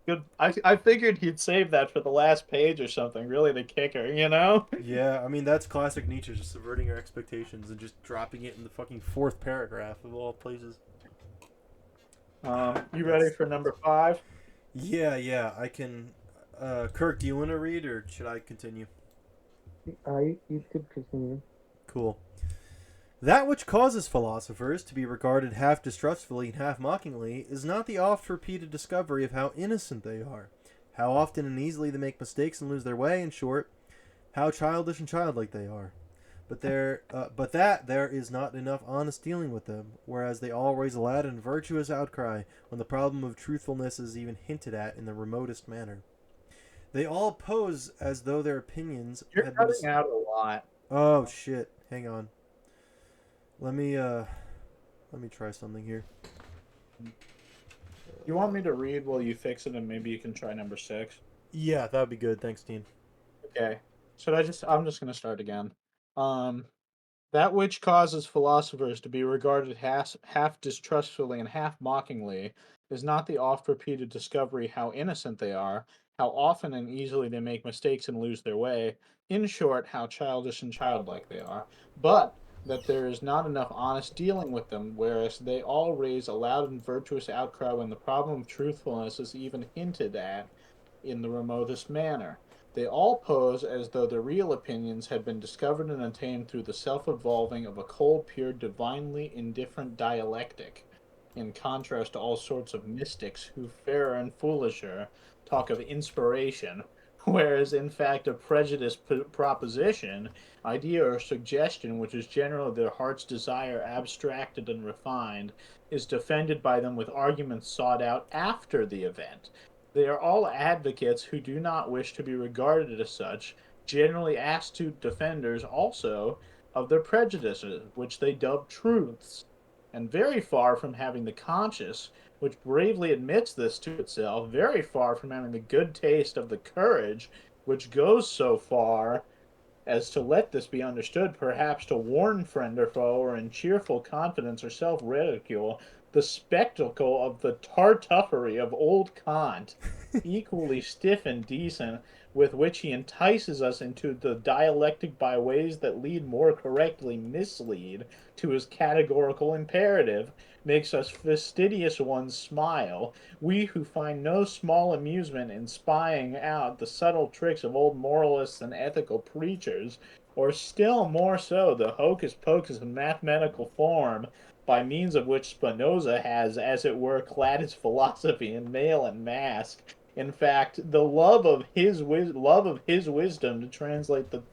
good. I figured he'd save that for the last page or something. Really, the kicker, you know? Yeah, I mean that's classic Nietzsche, just subverting your expectations and just dropping it in the fucking fourth paragraph of all places. You ready for number 5? Yeah, I can. Kirk, do you want to read or should I continue? You could continue. Cool. That which causes philosophers to be regarded half distrustfully and half mockingly is not the oft-repeated discovery of how innocent they are, how often and easily they make mistakes and lose their way, in short, how childish and childlike they are. But that there is not enough honest dealing with them, whereas they all raise a loud and virtuous outcry when the problem of truthfulness is even hinted at in the remotest manner. They all pose as though their opinions You're had been... cutting out a lot. Oh shit! Hang on. Let me try something here. You want me to read while you fix it, and maybe you can try number 6? Yeah, that would be good. Thanks, Dean. Okay. I'm just gonna start again. Um, that which causes philosophers to be regarded half distrustfully and half mockingly is not the oft-repeated discovery how innocent they are, how often and easily they make mistakes and lose their way, in short, how childish and childlike they are, but that there is not enough honest dealing with them, whereas they all raise a loud and virtuous outcry when the problem of truthfulness is even hinted at in the remotest manner. They all pose as though their real opinions had been discovered and attained through the self-evolving of a cold, pure, divinely indifferent dialectic, in contrast to all sorts of mystics who, fairer and foolisher, talk of inspiration, whereas in fact a prejudiced proposition, idea or suggestion which is generally their heart's desire abstracted and refined, is defended by them with arguments sought out after the event. They are all advocates who do not wish to be regarded as such, generally astute defenders also of their prejudices, which they dub truths, and very far from having the conscience, which bravely admits this to itself, very far from having the good taste of the courage, which goes so far as to let this be understood, perhaps to warn friend or foe, or in cheerful confidence or self-ridicule, the spectacle of the tartuffery of old Kant, equally stiff and decent, with which he entices us into the dialectic by ways that lead more correctly mislead to his categorical imperative, makes us fastidious ones smile, we who find no small amusement in spying out the subtle tricks of old moralists and ethical preachers, or still more so the hocus pocus of mathematical form, by means of which Spinoza has, as it were, clad his philosophy in mail and mask. In fact, the love of his wisdom to translate the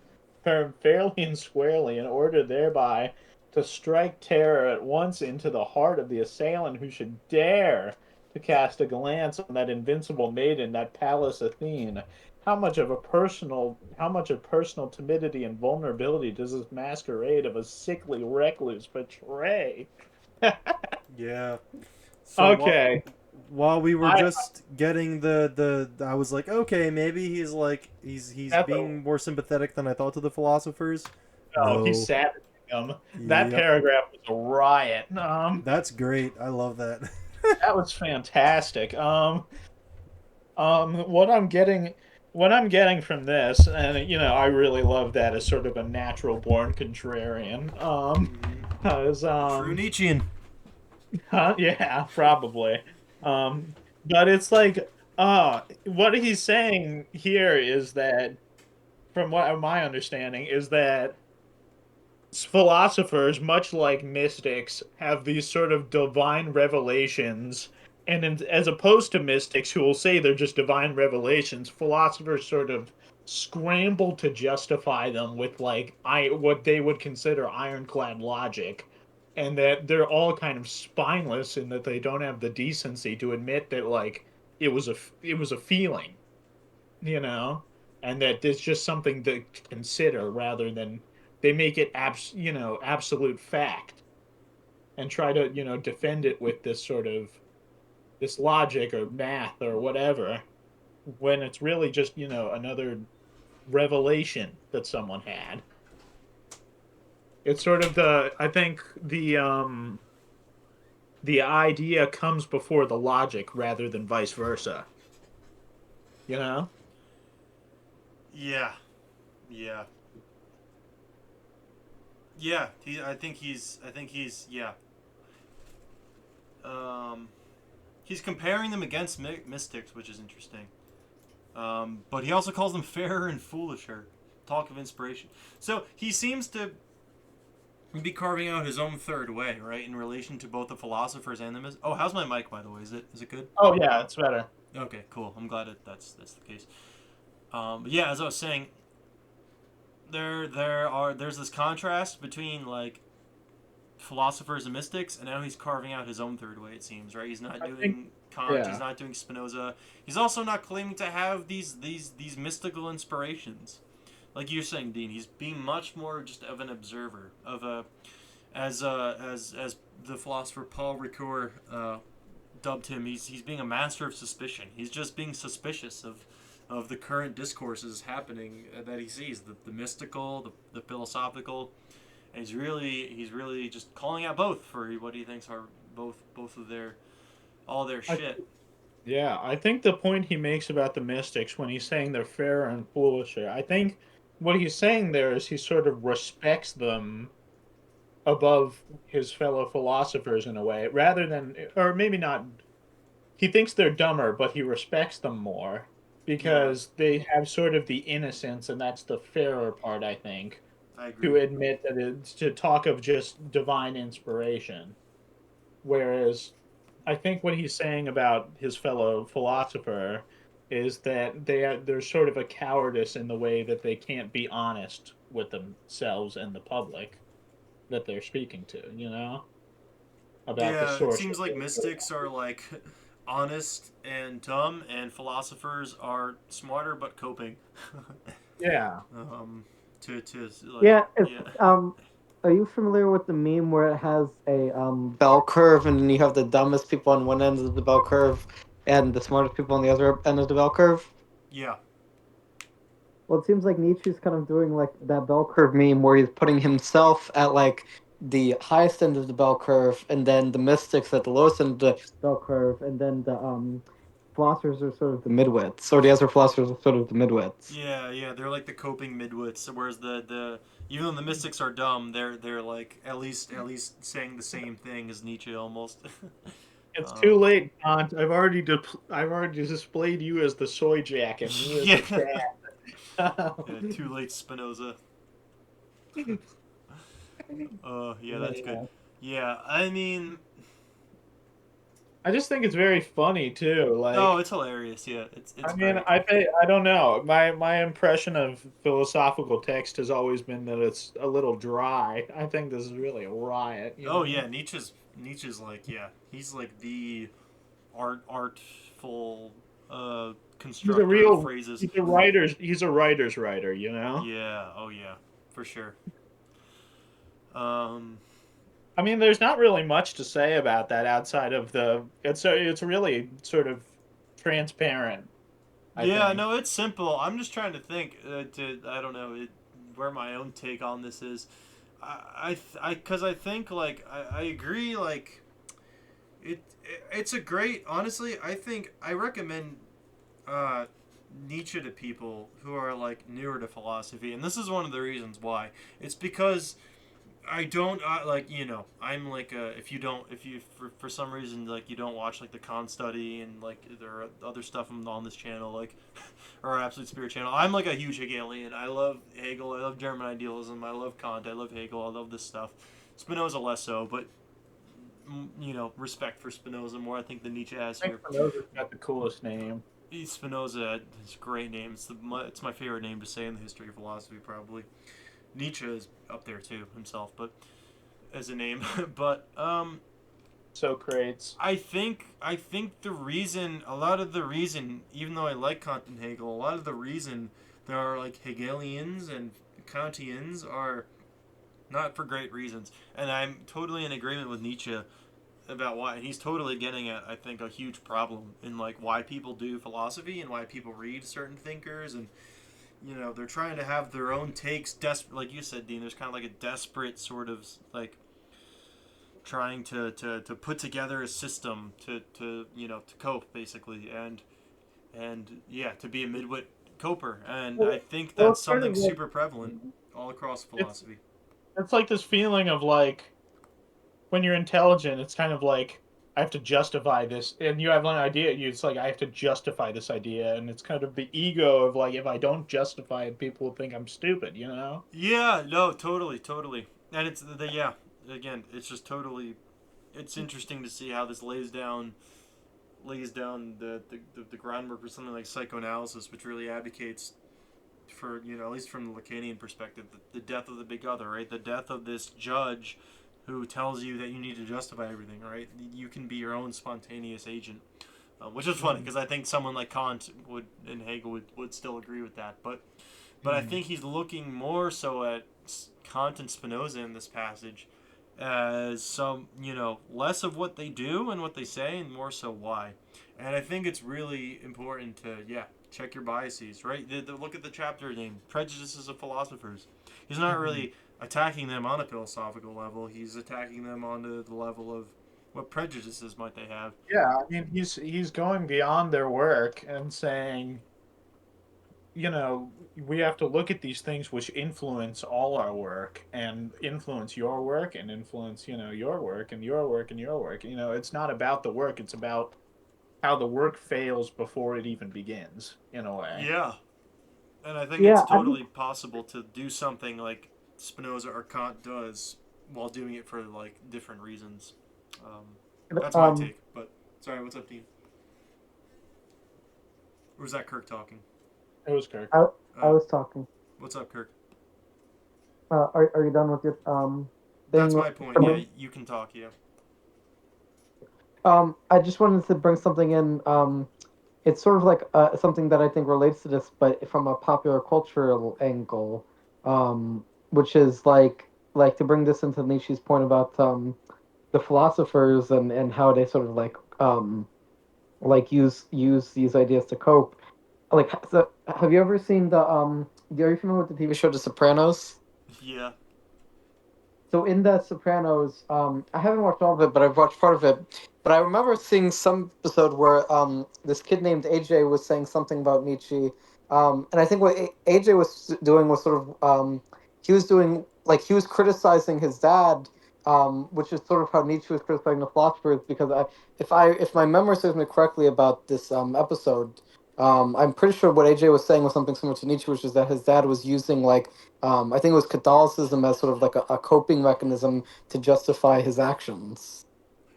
term fairly and squarely, in order thereby to strike terror at once into the heart of the assailant who should dare to cast a glance on that invincible maiden, that Pallas Athene. How much of personal timidity and vulnerability does this masquerade of a sickly recluse betray? Yeah. So Okay. while we were I just getting I was like, okay, maybe he's like he's that's a being more sympathetic than I thought to the philosophers. no, he's No. savaging them. That Yep. paragraph was a riot. That's great. I love that. That was fantastic. What I'm getting from this, and I really love that as sort of a natural born contrarian. 'Cause, True Nietzschean. yeah, probably. But it's like, what he's saying here is that, from what my understanding, is that philosophers, much like mystics, have these sort of divine revelations, and as opposed to mystics who will say they're just divine revelations, philosophers sort of scramble to justify them with like what they would consider ironclad logic, and that they're all kind of spineless in that they don't have the decency to admit that like it was a feeling, you know, and that it's just something to consider rather than they make it absolute fact and try to defend it with this sort of this logic or math or whatever when it's really just another revelation that someone had. It's sort of the I think the idea comes before the logic rather than vice versa, you know. Yeah, yeah, yeah. I think he's. I think he's. Yeah. Um, he's comparing them against mystics, which is interesting. But he also calls them fairer and foolisher. Talk of inspiration. So he seems to be carving out his own third way, right, in relation to both the philosophers and the mystics. Oh, how's my mic, by the way? Is it good? Oh yeah, it's better. Okay, cool. I'm glad that's the case. But yeah, as I was saying, there's this contrast between like philosophers and mystics, and now he's carving out his own third way. It seems, right? He's not I think, doing Kant. He's yeah. not doing Spinoza. He's also not claiming to have these mystical inspirations, like you're saying, Dean. He's being much more just of an observer, of a as the philosopher Paul Ricoeur dubbed him. He's being a master of suspicion. He's just being suspicious of the current discourses happening that he sees, the mystical, the philosophical. And he's really just calling out both for what he thinks are both of their all their I shit. Yeah, I think the point he makes about the mystics when he's saying they're fair and foolish, I think what he's saying there is he sort of respects them above his fellow philosophers in a way, rather than, or maybe not, he thinks they're dumber, but he respects them more Yeah, because they have sort of the innocence, and that's the fairer part, I think, I agree. to admit that it's to talk of just divine inspiration. Whereas I think what he's saying about his fellow philosopher is that there's sort of a cowardice in the way that they can't be honest with themselves and the public that they're speaking to, about the Yeah, it source of seems like their. mystics are like honest and dumb, and philosophers are smarter but coping. Yeah. um, to like Yeah, it's yeah are you familiar with the meme where it has a bell curve and then you have the dumbest people on one end of the bell curve and the smartest people on the other end of the bell curve? yeah Well, it seems like Nietzsche's kind of doing like that bell curve meme where he's putting himself at like the highest end of the bell curve, and then the mystics at the lowest end of the bell curve, and then the philosophers are sort of the midwits, or the other philosophers are sort of the midwits. yeah. They're like the coping midwits, whereas the even though the mystics are dumb, they're like at least saying the same thing as Nietzsche almost. It's too um, late, Kant. I've already displayed you as the soy jack and me as yeah. the cat. Yeah, too late, Spinoza. Yeah, that's good. Yeah. Yeah, I mean, I just think it's very funny too. oh, Like, it's hilarious. Yeah, it's I mean, great. I don't know. My impression of philosophical text has always been that it's a little dry. I think this is really a riot. Oh yeah, Nietzsche's like yeah, he's like the artful He's a constructor of real phrases. he's a writer's writer. Yeah, oh yeah, for sure. Um, I mean, there's not really much to say about that outside of it's really sort of transparent, I yeah, think. no, it's simple. I'm just trying to think to I don't know where my own take on this is. Because I think like I agree like it's a great honestly I think I recommend uh, Nietzsche to people who are like newer to philosophy, and this is one of the reasons why. It's because I don't like I'm like if you for some reason like you don't watch like the Kant study and like there are other stuff on this channel like or our Absolute Spirit channel. I'm like a huge Hegelian. I love Hegel. I love German idealism. I love Kant. I love Hegel. I love this stuff. Spinoza less so, but respect for Spinoza more I think than Nietzsche has I think here. Spinoza's got the coolest name. Spinoza is a great name. It's my favorite name to say in the history of philosophy probably. Nietzsche is up there too himself, but as a name. But Socrates. I think the reason a lot of the reason, even though I like Kant and Hegel, a lot of the reason there are like Hegelians and Kantians are not for great reasons. And I'm totally in agreement with Nietzsche about why he's totally getting at I think a huge problem in like why people do philosophy and why people read certain thinkers and they're trying to have their own takes like you said, Dean. There's kind of like a desperate sort of like trying to put together a system to cope basically and yeah, to be a midwit coper, and Well, I think well, that's it's kind something of like super prevalent all across it's philosophy. it's like this feeling of like when you're intelligent, it's kind of like I have to justify this, and you have an idea. It's like I have to justify this idea, and it's kind of the ego of like if I don't justify it, people will think I'm stupid. You know? Yeah, no, totally, and it's the yeah, again, it's just totally, it's interesting to see how this lays down the groundwork for something like psychoanalysis, which really advocates for at least from the Lacanian perspective, the death of the big other, right? The death of this judge who tells you that you need to justify everything, right? You can be your own spontaneous agent, which is funny Mm-hmm. because I think someone like Kant would and Hegel would still agree with that, but I Mm-hmm. think he's looking more so at Kant and Spinoza in this passage as some less of what they do and what they say and more so why. And I think it's really important to check your biases, right? Look at the chapter name, Prejudices of Philosophers. He's not Mm-hmm. really attacking them on a philosophical level. He's attacking them on the level of what prejudices might they have. Yeah, I mean he's going beyond their work and saying, we have to look at these things which influence all our work and influence your work and influence, your work and your work and your work. It's not about the work, it's about how the work fails before it even begins, in a way. Yeah, and I think it's Yeah, I think totally possible to do something like Spinoza or Kant does while doing it for like different reasons. Um, that's my um take. But sorry, what's up, Dean? Or was that Kirk talking? It was Kirk. I I Oh, was talking. what's up, Kirk? Are you done with your thing? That's my point. Yeah, you can talk. Yeah. I just wanted to bring something in. It's sort of like something that I think relates to this, but from a popular cultural angle, which is like to bring this into Nietzsche's point about the philosophers and how they sort of like use these ideas to cope. Like, so have you ever seen are you familiar with the TV show The Sopranos? Yeah. So in The Sopranos, I haven't watched all of it, but I've watched part of it. But I remember seeing some episode where this kid named AJ was saying something about Nietzsche, and I think what AJ was doing was sort of he was doing like he was criticizing his dad, which is sort of how Nietzsche was criticizing the philosophers. Because if my memory serves me correctly about this episode, I'm pretty sure what AJ was saying was something similar to Nietzsche, which is that his dad was using like I think it was Catholicism as sort of like a coping mechanism to justify his actions.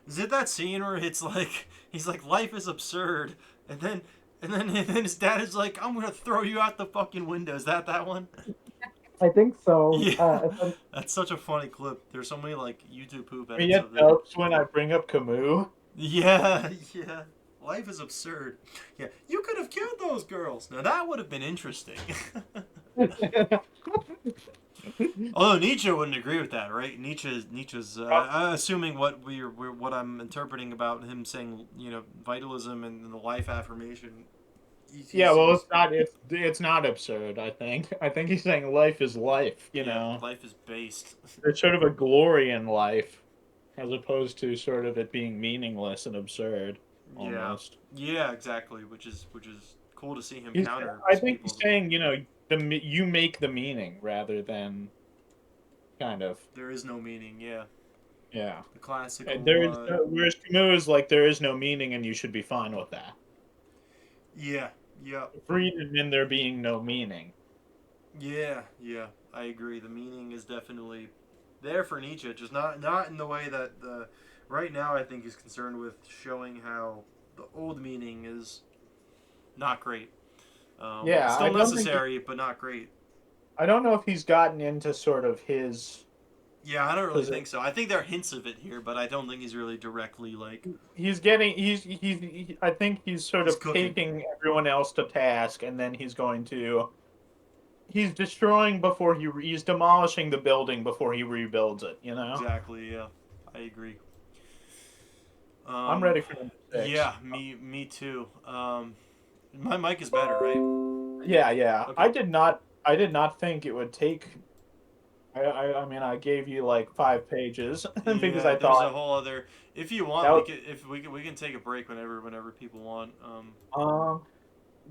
Is it that scene where it's like he's like life is absurd, and then and then his dad is like I'm gonna throw you out the fucking window. Is that one? I think so. Yeah. That's such a funny clip. There's so many like YouTube poop Me edits at of it. Phelps when I bring up Camus. Yeah, yeah. Life is absurd. Yeah, you could have killed those girls. Now that would have been interesting. Although Nietzsche wouldn't agree with that, right? Nietzsche's assuming what I'm interpreting about him saying, vitalism and the life affirmation. Yeah, well, He's it's not absurd. I think he's saying life is life. yeah, life is based. There's sort of a glory in life, as opposed to sort of it being meaningless and absurd, Yeah, almost. yeah, exactly. Which is cool to see him He's, counter I think people he's as well. saying, you make the meaning rather than kind of. There is no meaning. Yeah, Yeah. the And classical. there is no, whereas Camus is like there is no meaning and you should be fine with that. Yeah, yeah, Freedom in there being no meaning. yeah, yeah. I agree. The meaning is definitely there for Nietzsche, just not in the way that the right now I think he's concerned with showing how the old meaning is not great. Yeah, Still necessary, but not great. I don't know if he's gotten into sort of his Yeah, I don't really position. think so. I think there are hints of it here, but I don't think he's really directly like He's getting I think he's sort he's of cooking. taking everyone else to task, and then he's destroying before he's demolishing the building before he rebuilds it, you know. Exactly. Yeah, I agree. I'm Um, ready for number 6. yeah, me too. My mic is better, right? Yeah, yeah. Okay. I did not think it would take. I mean, I gave you like 5 pages because Yeah, I there's thought a whole other. If you want, that. we can take a break whenever people want.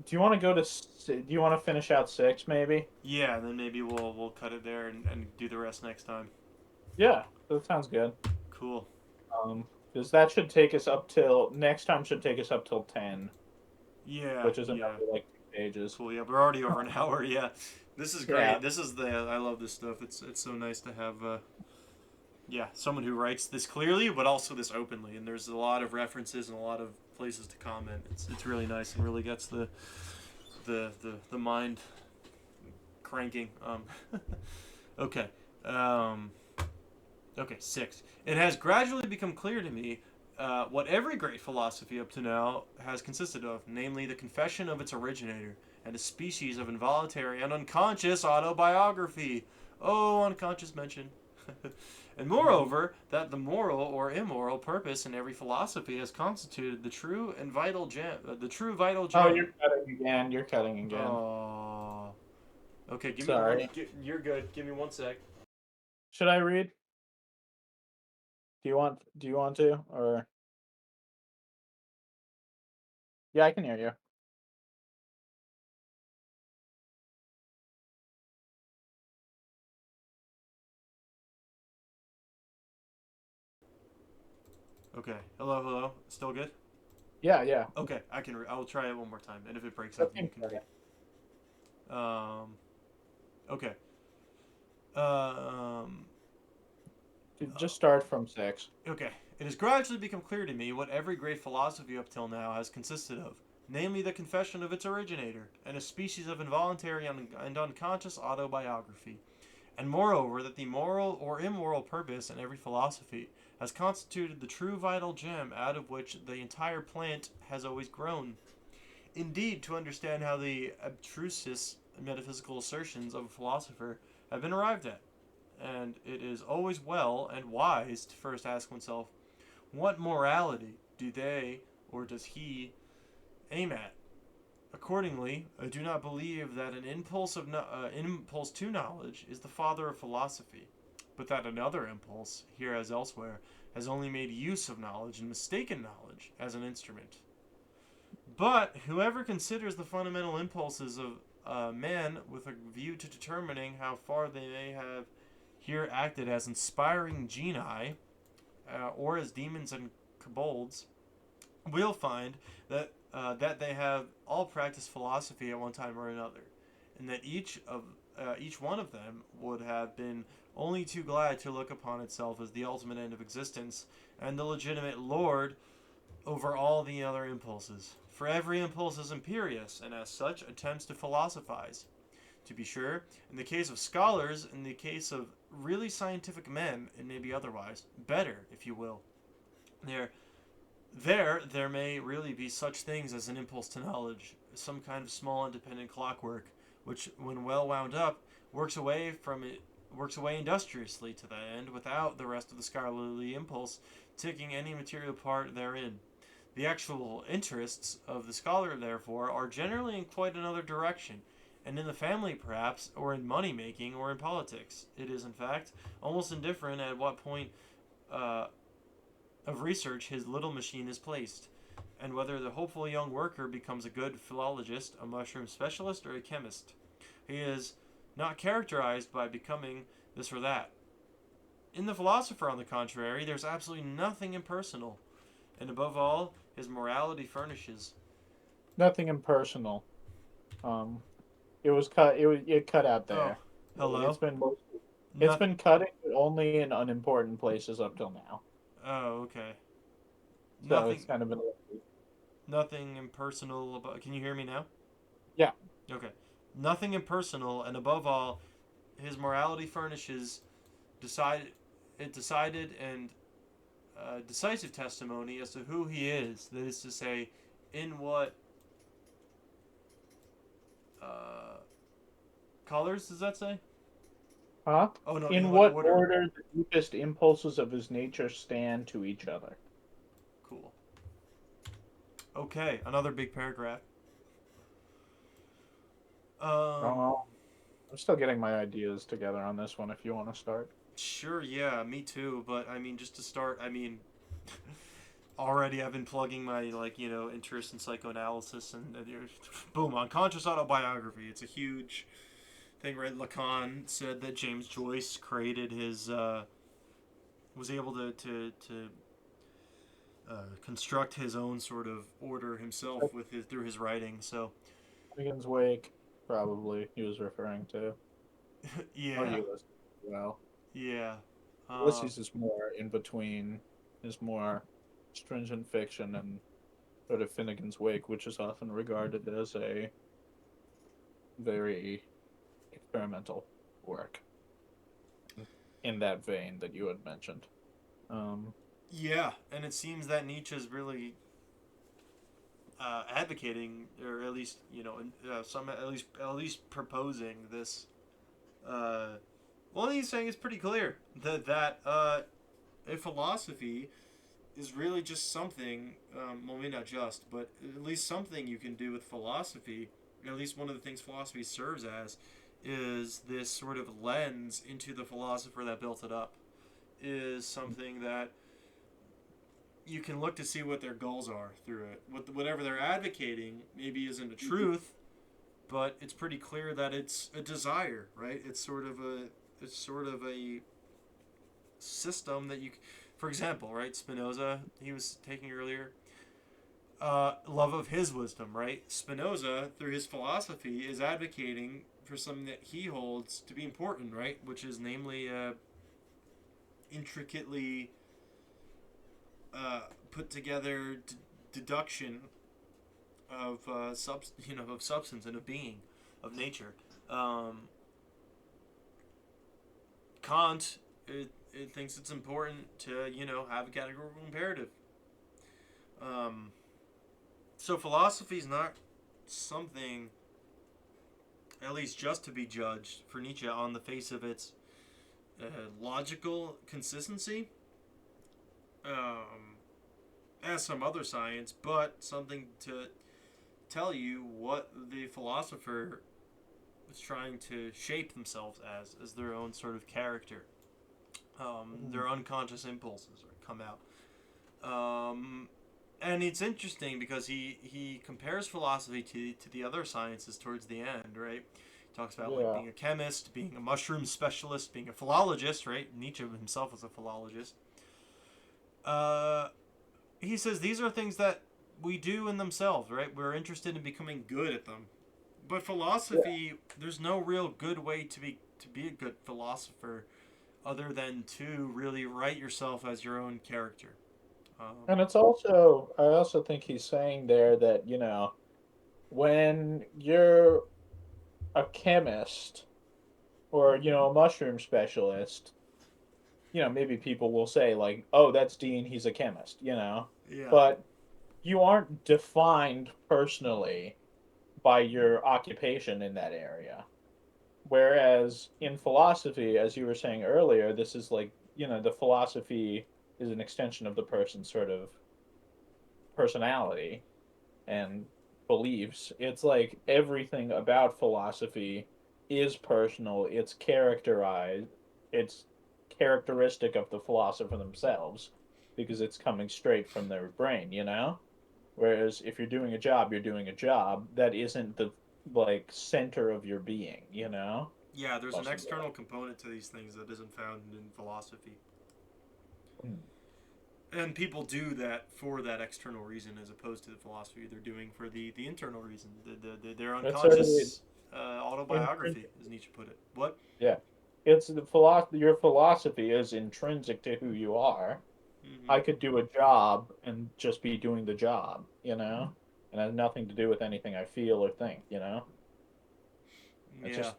Do you want to go to? Do you want to finish out 6 maybe? Yeah, and then maybe we'll cut it there and do the rest next time. Yeah, that sounds good. Cool. Because that should take us up till next time should take us up till 10, Yeah, which is yeah. another like 2 pages. Cool. Yeah, we're already over an hour. Yeah, this is Yeah, great. This is the I love this stuff. It's so nice to have yeah someone who writes this clearly, but also this openly. And there's a lot of references and a lot of places to comment. It's really nice and really gets the mind cranking. Okay. Um, okay. 6. It has gradually become clear to me what every great philosophy up to now has consisted of, namely the confession of its originator and a species of involuntary and unconscious autobiography. Oh, unconscious mention. And moreover, that the moral or immoral purpose in every philosophy has constituted the true and vital gem. The true vital Oh, gem. you're cutting again. You're cutting again. Oh. Okay, give me one. Sorry. You're good. Give me 1 sec. Should I read? Do you want to? Or yeah, I can hear you. Okay. Hello, hello. Still good? Yeah, yeah. Okay, I can. I will try it one more time, and if it breaks That up, then you seems can right. read. Okay. Um. Just start from 6. Okay. It has gradually become clear to me what every great philosophy up till now has consisted of, namely the confession of its originator, and a species of involuntary and unconscious autobiography. And moreover, that the moral or immoral purpose in every philosophy has constituted the true vital gem out of which the entire plant has always grown. Indeed, to understand how the abstruse metaphysical assertions of a philosopher have been arrived at, and it is always well and wise to first ask oneself, what morality do they or does he aim at? Accordingly, I do not believe that an impulse to knowledge is the father of philosophy, but that another impulse, here as elsewhere, has only made use of knowledge and mistaken knowledge as an instrument. But whoever considers the fundamental impulses of man with a view to determining how far they may have here acted as inspiring genii or as demons and kobolds, will find that they have all practiced philosophy at one time or another, and that each one of them would have been only too glad to look upon itself as the ultimate end of existence and the legitimate lord over all the other impulses. For every impulse is imperious, and as such attempts to philosophize. To be sure, in the case of scholars, in the case of really scientific men, it may be otherwise. Better, if you will. There, there may really be such things as an impulse to knowledge, some kind of small independent clockwork, which, when well wound up, works away industriously to that end, without the rest of the scholarly impulse taking any material part therein. The actual interests of the scholar, therefore, are generally in quite another direction, and in the family, perhaps, or in money making, or in politics. It is, in fact, almost indifferent at what point uh, of research his little machine is placed, and whether the hopeful young worker becomes a good philologist, a mushroom specialist, or a chemist. He is not characterized by becoming this or that. In the philosopher, on the contrary, there's absolutely nothing impersonal, and above all, his morality furnishes. Nothing impersonal. Um, it was cut. It cut out Oh, there. It's hello. been it's Not. been cutting but only in unimportant places up till now. Oh, okay. So it's Nothing. kind of been Nothing impersonal about. Can you hear me now? yeah. Okay. Nothing impersonal, and above all, his morality furnishes decide it decided and decisive testimony as to who he is. That is to say, in what uh, colors does that say? Huh? Oh no, in In what what order? order the deepest impulses of his nature stand to each other? Cool. Okay, another big paragraph. Um, Oh, I'm still getting my ideas together on this one. If you want to start. sure, yeah, me too. But I mean, just to start, I mean, already I've been plugging my interest in psychoanalysis and boom, unconscious autobiography. It's a huge thing, right? Lacan said that James Joyce created his was able to construct his own sort of order himself with his through his writing. So Finnegan's Wake, probably he was referring to, or yeah, Ulysses. Well, yeah, um, Ulysses is more in between, is more stringent fiction and sort of Finnegan's Wake, which is often regarded as a very experimental work in that vein that you had mentioned. Um, yeah. And it seems that Nietzsche is really advocating, or at least some at least proposing this. One he's saying is pretty clear that a philosophy is really just something. Well, maybe not just, but at least something you can do with philosophy. At least one of the things philosophy serves as is this sort of lens into the philosopher that built it up. Is something that you can look to see what their goals are through it. Whatever they're advocating maybe isn't a truth, but it's pretty clear that it's a desire, right? It's sort of a system that for example, right? Spinoza, he was taking earlier, love of his wisdom, right? Spinoza, through his philosophy, is advocating for something that he holds to be important, right? Which is namely intricately put together deduction of of substance and of being, of nature. Um, Kant it thinks it's important to have a categorical imperative. Um, so philosophy is not something, at least just to be judged for Nietzsche on the face of its logical consistency, um, as some other science, but something to tell you what the philosopher is trying to shape themselves as their own sort of character. Their unconscious impulses come out. And it's interesting because he compares philosophy to the other sciences towards the end, right? He talks about like yeah, being a chemist, being a mushroom specialist, being a philologist, right? Nietzsche himself was a philologist. Uh, he says these are things that we do in themselves, right? We're interested in becoming good at them. But yeah, philosophy, there's no real good way to be a good philosopher other than to really write yourself as your own character. and Um, it's also I also think he's saying there that when you're a chemist or a mushroom specialist, maybe people will say like, "Oh, that's Dean, he's a chemist," yeah. but you aren't defined personally by your occupation in that area. Whereas in philosophy, as you were saying earlier, this is like, the philosophy is an extension of the person's sort of personality and beliefs. It's like everything about philosophy is personal, it's characterized, it's characteristic of the philosopher themselves because it's coming straight from their brain. Whereas if you're doing a job, you're doing a job that isn't the like center of your being. Yeah, there's an possibly. external component to these things that isn't found in philosophy. Mm. And people do that for that external reason as opposed to the philosophy they're doing for the internal reason, their That's sort of unconscious autobiography, intrinsic. as Nietzsche put it. What? Yeah, it's the philosophy. Your philosophy is intrinsic to who you are. Mm-hmm. I could do a job and just be doing the job, and has nothing to do with anything I feel or think. It's Yeah, just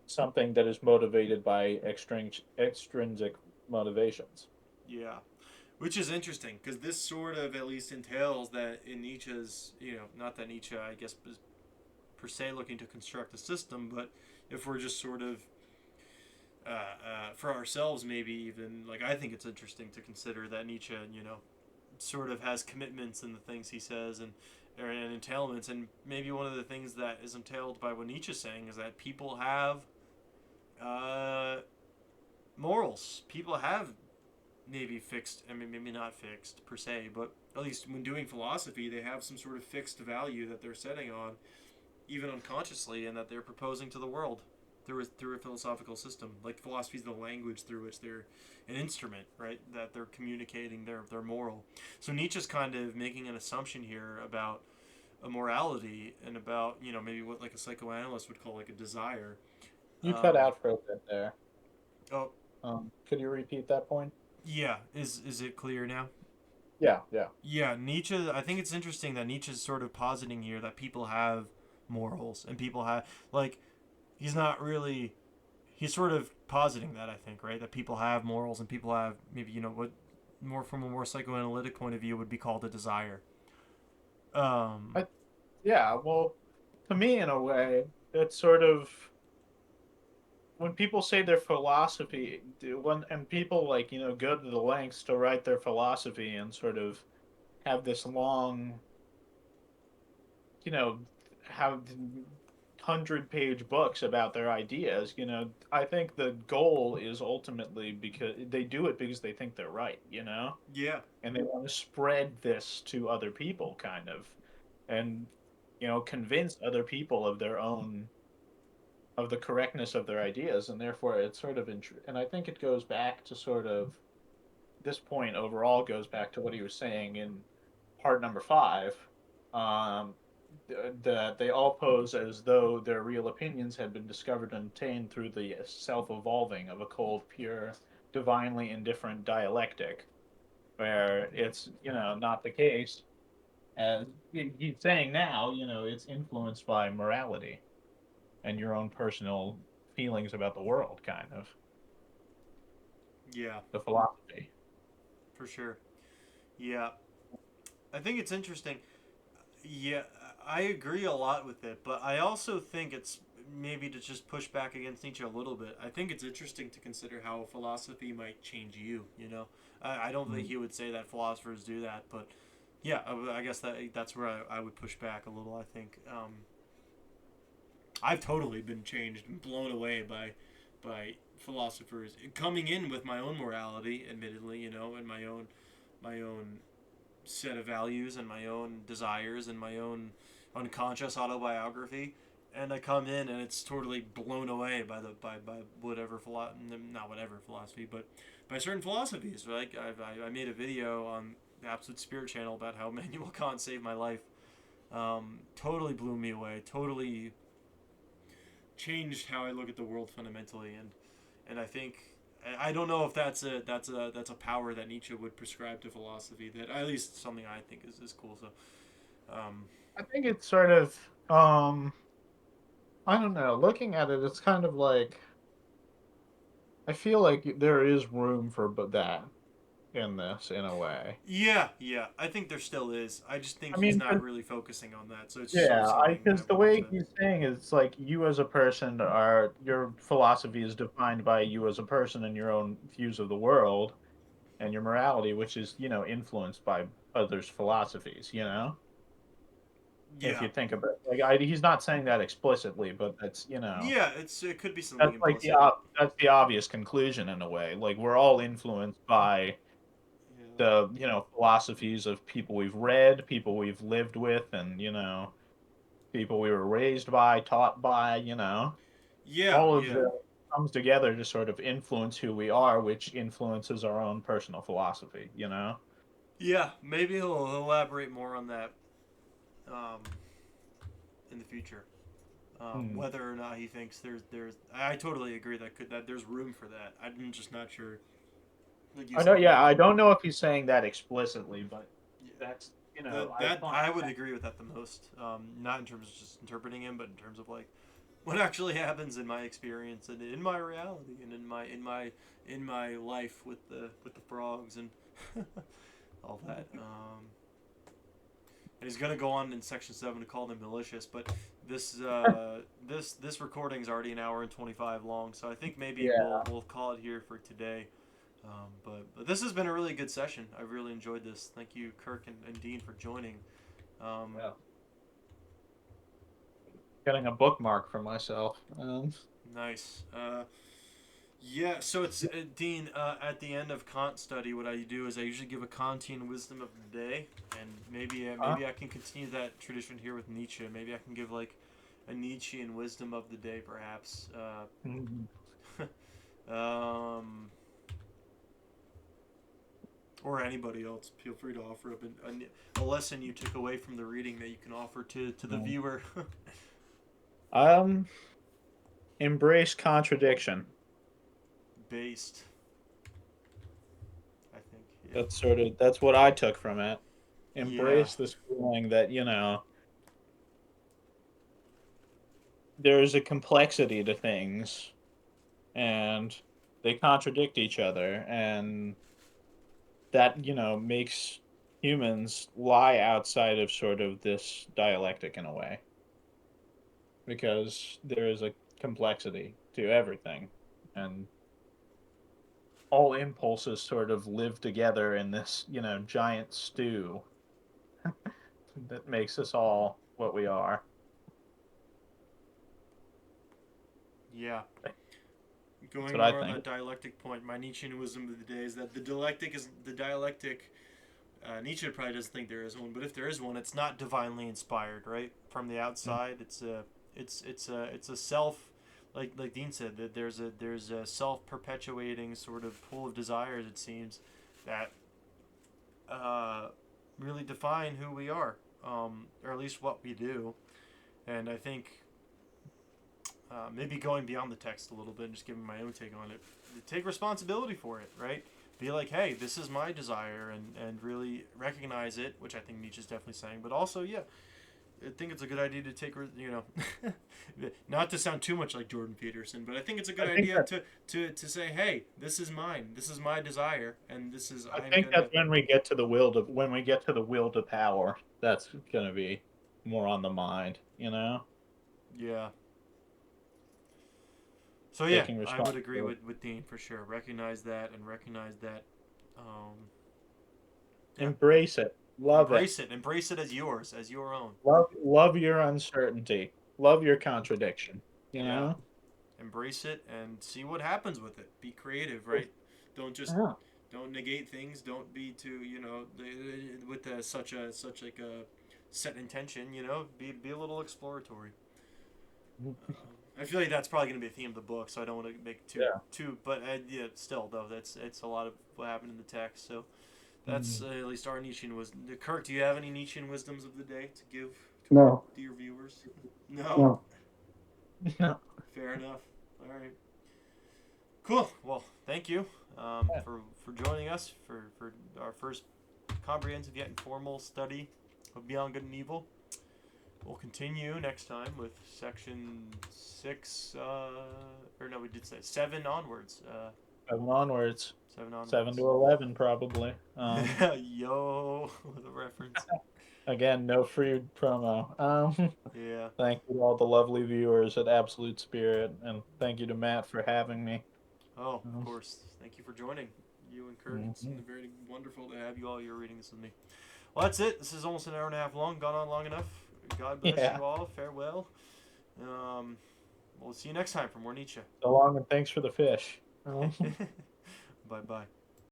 something that is motivated by extrinsic motivations. yeah. Which is interesting because this sort of at least entails that in Nietzsche's, not that Nietzsche, I guess, is per se looking to construct a system, but if we're just sort of for ourselves, maybe even like I think it's interesting to consider that Nietzsche, sort of has commitments in the things he says and entailments, and maybe one of the things that is entailed by what Nietzsche's saying is that people have uh, morals. People have maybe fixed. I mean, maybe not fixed per se, but at least when doing philosophy, they have some sort of fixed value that they're setting on, even unconsciously, and that they're proposing to the world through a philosophical system. Like philosophy is the language through which they're an instrument, right? That they're communicating their moral. So Nietzsche's kind of making an assumption here about a morality and about maybe what like a psychoanalyst would call like a desire. You cut Um, out for a bit there. oh Could you repeat that point? yeah, is it clear now? Yeah, yeah. Yeah, Nietzsche. I think it's interesting that Nietzsche's sort of positing here that people have morals and people have like he's not really he's sort of positing that I think right that people have morals and people have maybe what more from a more psychoanalytic point of view would be called a desire. Um, I, yeah, well, to me, in a way, it's sort of when people say their philosophy, and people like go to the lengths to write their philosophy and sort of have this long, you know, have 100-page books about their ideas. I think the goal is ultimately because they do it because they think they're right. yeah, And they want to spread this to other people, kind of, and convince other people of the correctness of their ideas, and therefore it's sort of and I think it goes back to sort of this point overall goes back to what he was saying in part number 5, um, that they all pose as though their real opinions had been discovered and attained through the self-evolving of a cold, pure, divinely indifferent dialectic, where it's not the case. As he's saying now, it's influenced by morality and your own personal feelings about the world, kind of yeah, the philosophy. for sure. Yeah, I think it's interesting. Yeah, I agree a lot with it, but I also think it's maybe to just push back against Nietzsche a little bit. I think it's interesting to consider how philosophy might change you. I don't think Mm. he would say that philosophers do that, but yeah, I guess that's where I would push back a little. I think I've totally been changed and blown away by philosophers coming in with my own morality, admittedly, and my own set of values and my own desires and my own unconscious autobiography, and I come in and it's totally blown away by whatever not whatever philosophy, but by certain philosophies. Like I made a video on the Absolute Spirit channel about how Immanuel Kant saved my life. Totally blew me away. Totally changed how I look at the world fundamentally, and I think I don't know if that's a power that Nietzsche would prescribe to philosophy. That at least something I think is cool. So, um, I think it's sort of, I don't know. Looking at it, it's kind of like I feel like there is room for but that in this in a way. yeah, yeah, I think there still is. I just think I he's mean, not really focusing on that. So it's sort of yeah, something because that the would way upset. he's saying is it's like you as a person are your philosophy is defined by you as a person and your own views of the world and your morality, which is influenced by others' philosophies. If Yeah, you think about it. Like he's not saying that explicitly, but that's yeah, it could be something that's like implicit. that's the obvious conclusion in a way. Like we're all influenced by Yeah. the philosophies of people we've read, people we've lived with, and people we were raised by, taught by. Yeah, all of yeah. the comes together to sort of influence who we are, which influences our own personal philosophy, you know? Yeah, maybe he'll elaborate more on that um, in the future. Hmm. Whether or not he thinks I totally agree that there's room for that. I'm just not sure. Like you I know, said, yeah, I don't know if he's saying that explicitly, but yeah, that's, I that find I would that. agree with that the most. Not in terms of just interpreting him, but in terms of like what actually happens in my experience and in my reality and in my life with the frogs and all that. And he's gonna go on in section 7 to call them malicious, but this recording is already an hour and 25 long, so I think maybe Yeah. we'll call it here for today. But this has been a really good session. I really enjoyed this. Thank you, Kirk and Dean, for joining. Um, Yeah. Getting a bookmark for myself. nice. Yeah, so it's Dean. At the end of Kant study, what I do is I usually give a Kantian wisdom of the day, and Huh? maybe I can continue that tradition here with Nietzsche. Maybe I can give like a Nietzschean wisdom of the day, perhaps. Mhm. Um, or anybody else. Feel free to offer up a lesson you took away from the reading that you can offer to the Mm. viewer. Um, embrace contradiction. Based, I think. Yeah. That's what I took from it. Yeah. Embrace this feeling that, there's a complexity to things and they contradict each other, and that, makes humans lie outside of sort of this dialectic in a way, because there is a complexity to everything, and all impulses sort of live together in this, giant stew that makes us all what we are. Yeah. That's Going what I more on think. that dialectic point, my Nietzschean wisdom of the day is that the dialectic. Nietzsche probably doesn't think there is one, but if there is one, it's not divinely inspired, right? From the Mm. outside, it's a self, like Dean said, that there's a self perpetuating sort of pool of desires. It seems that uh, really define who we are, or at least what we do. And I think maybe going beyond the text a little bit and just giving my own take on it, take responsibility for it, right? Be like, hey, this is my desire, and really recognize it, which I think Nietzsche's definitely saying. But also, yeah, I think it's a good idea to take, not to sound too much like Jordan Peterson, but I think it's a good I think idea that to say, hey, this is mine, this is my desire, and this is I I'm think gonna, that's when we get to the will to power. That's gonna be more on the mind, yeah. So yeah, taking I would agree responsibility. with Dean for sure. Recognize that. Um, yeah, Embrace it. Love it. embrace it as yours, as your own. Love your uncertainty. Love your contradiction. You Yeah, know? embrace it and see what happens with it. Be creative, right? Don't just Yeah. don't negate things. Don't be too with such like a set intention. Be a little exploratory. I feel like that's probably going to be a theme of the book, so I don't want to make Yeah. too. But yeah, still though, that's it's a lot of what happened in the text. So that's Mm. at least our Nietzschean wisdom. Kirk, do you have any Nietzschean wisdoms of the day to give to our No, dear viewers? No. no. No. Fair enough. All right. Cool. Well, thank you Yeah. for joining us for our first comprehensive yet informal study of Beyond Good and Evil. We'll continue next time with section 6, or no, we did say 7 onwards. 7 onwards. 7 7 onwards. to 11 probably. Yo, with a reference. Again, no free promo. Yeah. Thank you to all the lovely viewers at Absolute Spirit, and thank you to Matt for having me. Oh, of Um, course. Thank you for joining. You and Kirk. It's mhm. been very wonderful to have you all here reading this with me. Well, that's it. This is almost an hour and a half long. Gone on long enough. God bless Yeah. you all. Farewell. Um, we'll see you next time for more Nietzsche. So long, and thanks for the fish. Bye bye.